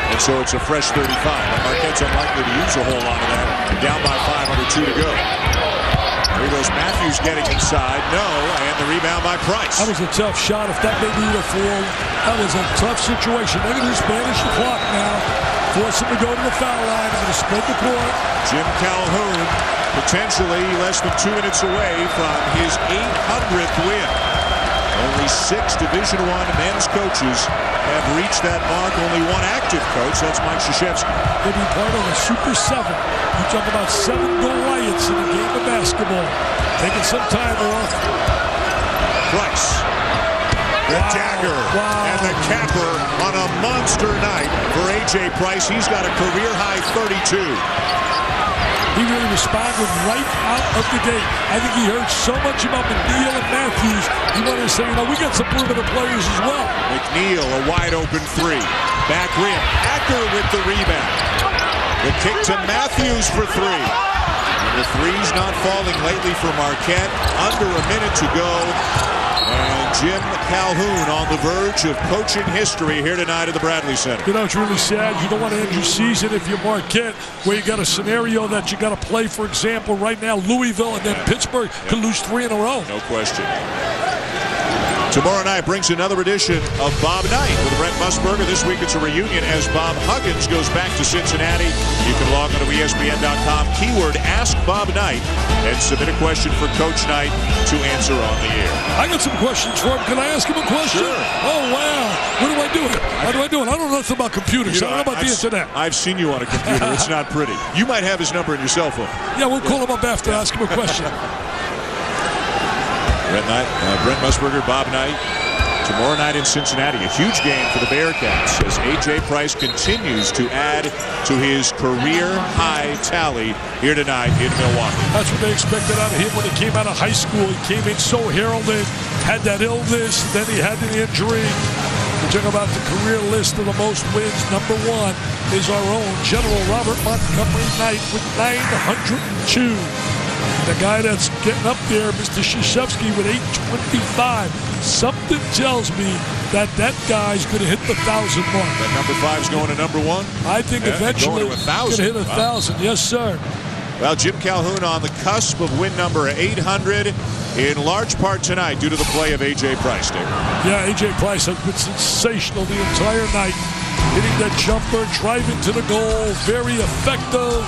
and so it's a fresh 35. But Marquette's unlikely to use a whole lot of that. Down by 5 under 2 to go. Here goes Matthews getting inside. No, and the rebound by Price. That was a tough shot. If that maybe would have fallen, that was a tough situation. They're going to just manage the clock now. force him to go to the foul line. I'm going to spread the court. Jim Calhoun, potentially less than 2 minutes away from his 800th win. Only 6 Division I men's coaches have reached that mark. Only one active coach, that's Mike Krzyzewski. He'll be part of a Super 7. You talk about 7 Goliaths in a game of basketball. Taking some time off. Price. The dagger and the capper on a monster night for A.J. Price. He's got a career-high 32. He really responded right out of the gate. I think he heard so much about McNeil and Matthews. He wanted to say, we got some perimeter players as well. McNeil, a wide-open 3. Back rim. Acker with the rebound. The kick to Matthews for 3. And the three's not falling lately for Marquette. Under a minute to go. And Jim Calhoun on the verge of coaching history here tonight at the Bradley Center. It's really sad. You don't want to end your season if you're Marquette, where you got a scenario that you got to play. For example, right now, Louisville and then Pittsburgh could lose 3 in a row. No question. Tomorrow night brings another edition of Bob Knight with Brent Musburger. This week it's a reunion as Bob Huggins goes back to Cincinnati. You can log on to ESPN.com, keyword Ask Bob Knight, and submit a question for Coach Knight to answer on the air. I got some questions for him. Can I ask him a question? Sure. Oh, wow. What do I do? How do I do it? I don't know nothing about computers. I don't know about the internet. I've seen you on a computer. It's not pretty. You might have his number in your cell phone. Yeah, we'll call him up after and ask him a question. Brent Musburger, Bob Knight, tomorrow night in Cincinnati. A huge game for the Bearcats as A.J. Price continues to add to his career-high tally here tonight in Milwaukee. That's what they expected out of him when he came out of high school. He came in so heralded, had that illness, then he had the injury. We're talking about the career list of the most wins. Number 1 is our own General Robert Montgomery Knight with 902. The guy that's getting up there, Mr. Krzyzewski, with 825. Something tells me that guy's going to hit the 1,000 mark. That number 5's going to number 1? I think eventually he's going to hit 1,000. Yes, sir. Well, Jim Calhoun on the cusp of win number 800, in large part tonight due to the play of A.J. Price, Dick. Yeah, A.J. Price has been sensational the entire night. Hitting that jumper, driving to the goal, very effective.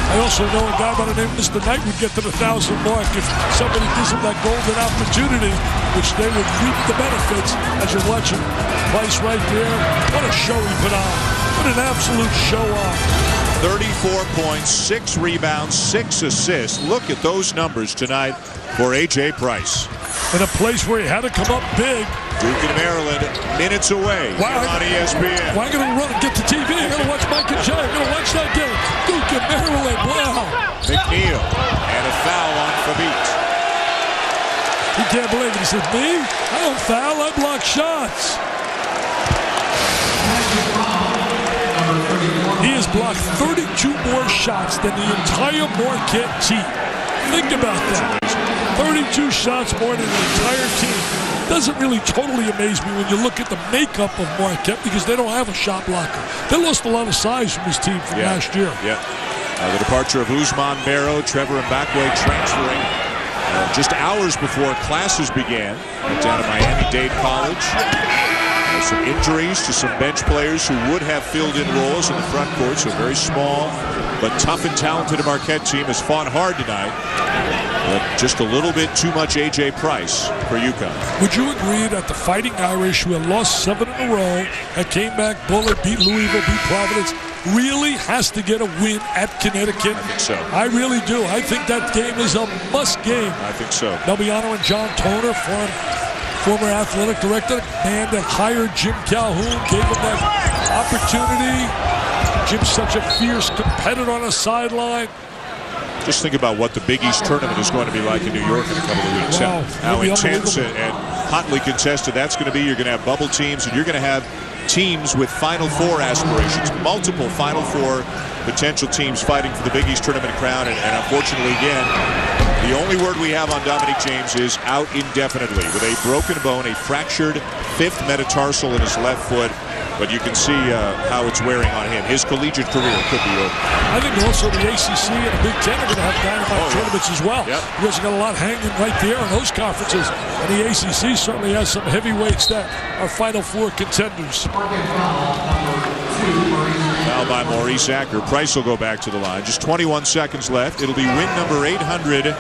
I also know a guy by the name of Mr. Knight would get to the 1,000 mark if somebody gives him that golden opportunity, which they would reap the benefits as you're watching Price right there. What a show he put on. What an absolute show off. 34 points, 6 rebounds, 6 assists. Look at those numbers tonight for A.J. Price. In a place where he had to come up big. Duke and Maryland, minutes away on ESPN. Well, I'm going to run and get the TV. I'm going to watch Mike and Jay. I'm going to watch that game. Duke and Maryland, wow. McNeil, and a foul on Fabit. He can't believe it. He says, me? I don't foul. I block shots. He has blocked 32 more shots than the entire Marquette team. Think about that. 32 shots more than the entire team. Doesn't really totally amaze me when you look at the makeup of Marquette because they don't have a shot blocker. They lost a lot of size from his team from last year. Yeah. The departure of Ousmane Barrow, Trevor Mbakwe transferring just hours before classes began. Went down to Miami-Dade College. Some injuries to some bench players who would have filled in roles in the front court. So very small but tough and talented Marquette team has fought hard tonight. But just a little bit too much A.J. Price for UConn. Would you agree that the Fighting Irish, who had lost 7 in a row, that came back, bullet, beat Louisville, beat Providence, really has to get a win at Connecticut? I think so. I really do. I think that game is a must game. I think so. They'll be honoring John Toner, former athletic director, man that hired Jim Calhoun, gave him that opportunity. Jim's such a fierce competitor on the sideline. Just think about what the Big East tournament is going to be like in New York in a couple of weeks. Wow. How intense and hotly contested that's going to be. You're going to have bubble teams, and you're going to have teams with Final Four aspirations, multiple Final Four potential teams fighting for the Big East tournament crown. And unfortunately, again, the only word we have on Dominic James is out indefinitely with a broken bone, a fractured 5th metatarsal in his left foot. But you can see how it's wearing on him. His collegiate career could be over. I think also the ACC and the Big Ten are going to have dynamite tournaments as well. Yep. Because you got a lot hanging right there in those conferences. And the ACC certainly has some heavyweights that are Final Four contenders. Foul by Maurice Acker. Price will go back to the line. Just 21 seconds left. It'll be win number 800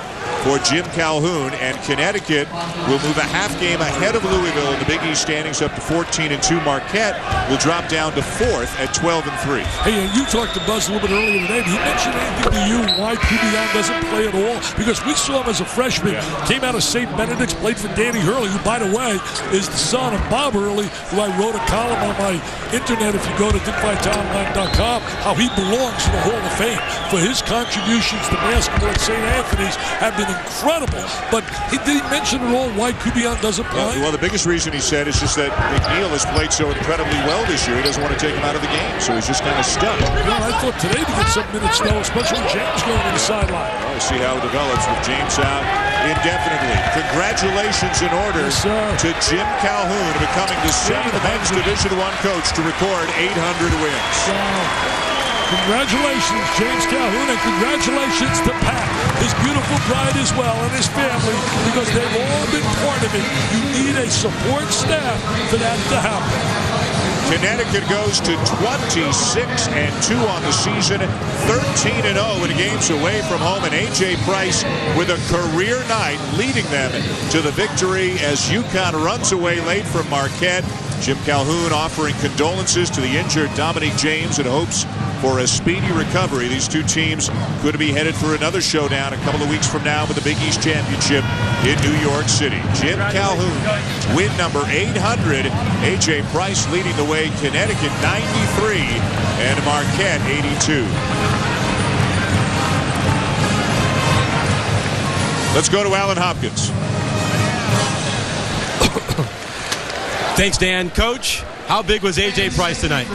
for Jim Calhoun, and Connecticut will move a half game ahead of Louisville in the Big East standings up to 14-2. Marquette will drop down to 4th at 12-3. Hey, and you talked to Buzz a little bit earlier today. Did he mention anything to you why Kubiak doesn't play at all? Because we saw him as a freshman, came out of St. Benedict's, played for Danny Hurley, who, by the way, is the son of Bob Hurley, who I wrote a column on my internet, if you go to DickFightOnline.com, how he belongs in the Hall of Fame for his contributions to basketball at St. Anthony's have been incredible. But did he mention at all why Kubiak doesn't play? Well, the biggest reason he said is just that McNeil has played so incredibly well this year. He doesn't want to take him out of the game, so he's just kind of stuck. Well, I thought today to get some minutes, though, especially James going to the sideline. Well, we'll see how it develops with James out indefinitely. Congratulations in order to Jim Calhoun, becoming the 7th men's Division I coach to record 800 wins. Congratulations, James Calhoun, and congratulations to Pat, his beautiful bride as well, and his family, because they've all been part of it. You need a support staff for that to happen. Connecticut goes to 26-2 on the season, 13-0 in games away from home, and A.J. Price with a career night leading them to the victory as UConn runs away late from Marquette. Jim Calhoun offering condolences to the injured Dominique James and hopes for a speedy recovery. These two teams could be headed for another showdown a couple of weeks from now with the Big East Championship in New York City. Jim Calhoun, win number 800. A.J. Price leading the way, Connecticut 93 and Marquette 82. Let's go to Alan Hopkins. Thanks, Dan. Coach, how big was A.J. Price tonight?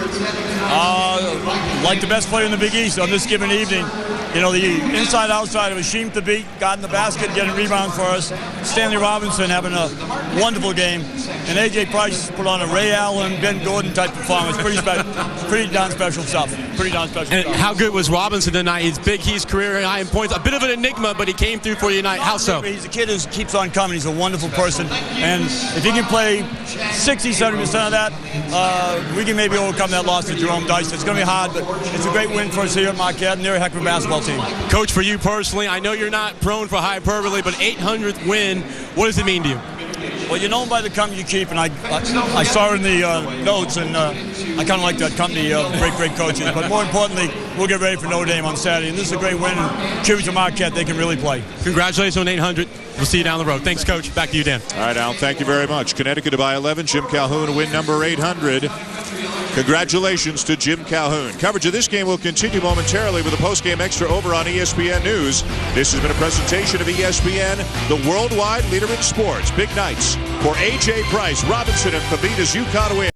Like the best player in the Big East on this given evening. You know, the inside-outside of a shame to beat, got in the basket, getting rebound for us. Stanley Robinson having a wonderful game. And A.J. Price put on a Ray Allen, Ben Gordon type performance. Pretty darn special stuff. And how good was Robinson tonight? His Big East career high in points. A bit of an enigma, but he came through for you tonight. How so? He's a kid who keeps on coming. He's a wonderful person. And if he can play 60-70% of that, we can maybe overcome that loss to Jerome Dyson. It's going to be hard, but it's a great win for us here at Marquette, and they're a heck of a basketball team. Coach, for you personally, I know you're not prone for hyperbole, but 800th win, what does it mean to you? Well, you're known by the company you keep, and I saw in the notes, and I kind of like that company of great coaches. But more importantly, we'll get ready for Notre Dame on Saturday, and this is a great win, and tribute to Marquette, they can really play. Congratulations on 800. We'll see you down the road. Thanks, Coach. Back to you, Dan. All right, Al, thank you very much. Connecticut by 11. Jim Calhoun, win number 800. Congratulations to Jim Calhoun. Coverage of this game will continue momentarily with a post-game extra over on ESPN News. This has been a presentation of ESPN, the worldwide leader in sports. Big nights for A.J. Price, Robinson, and Fabita's UConn win.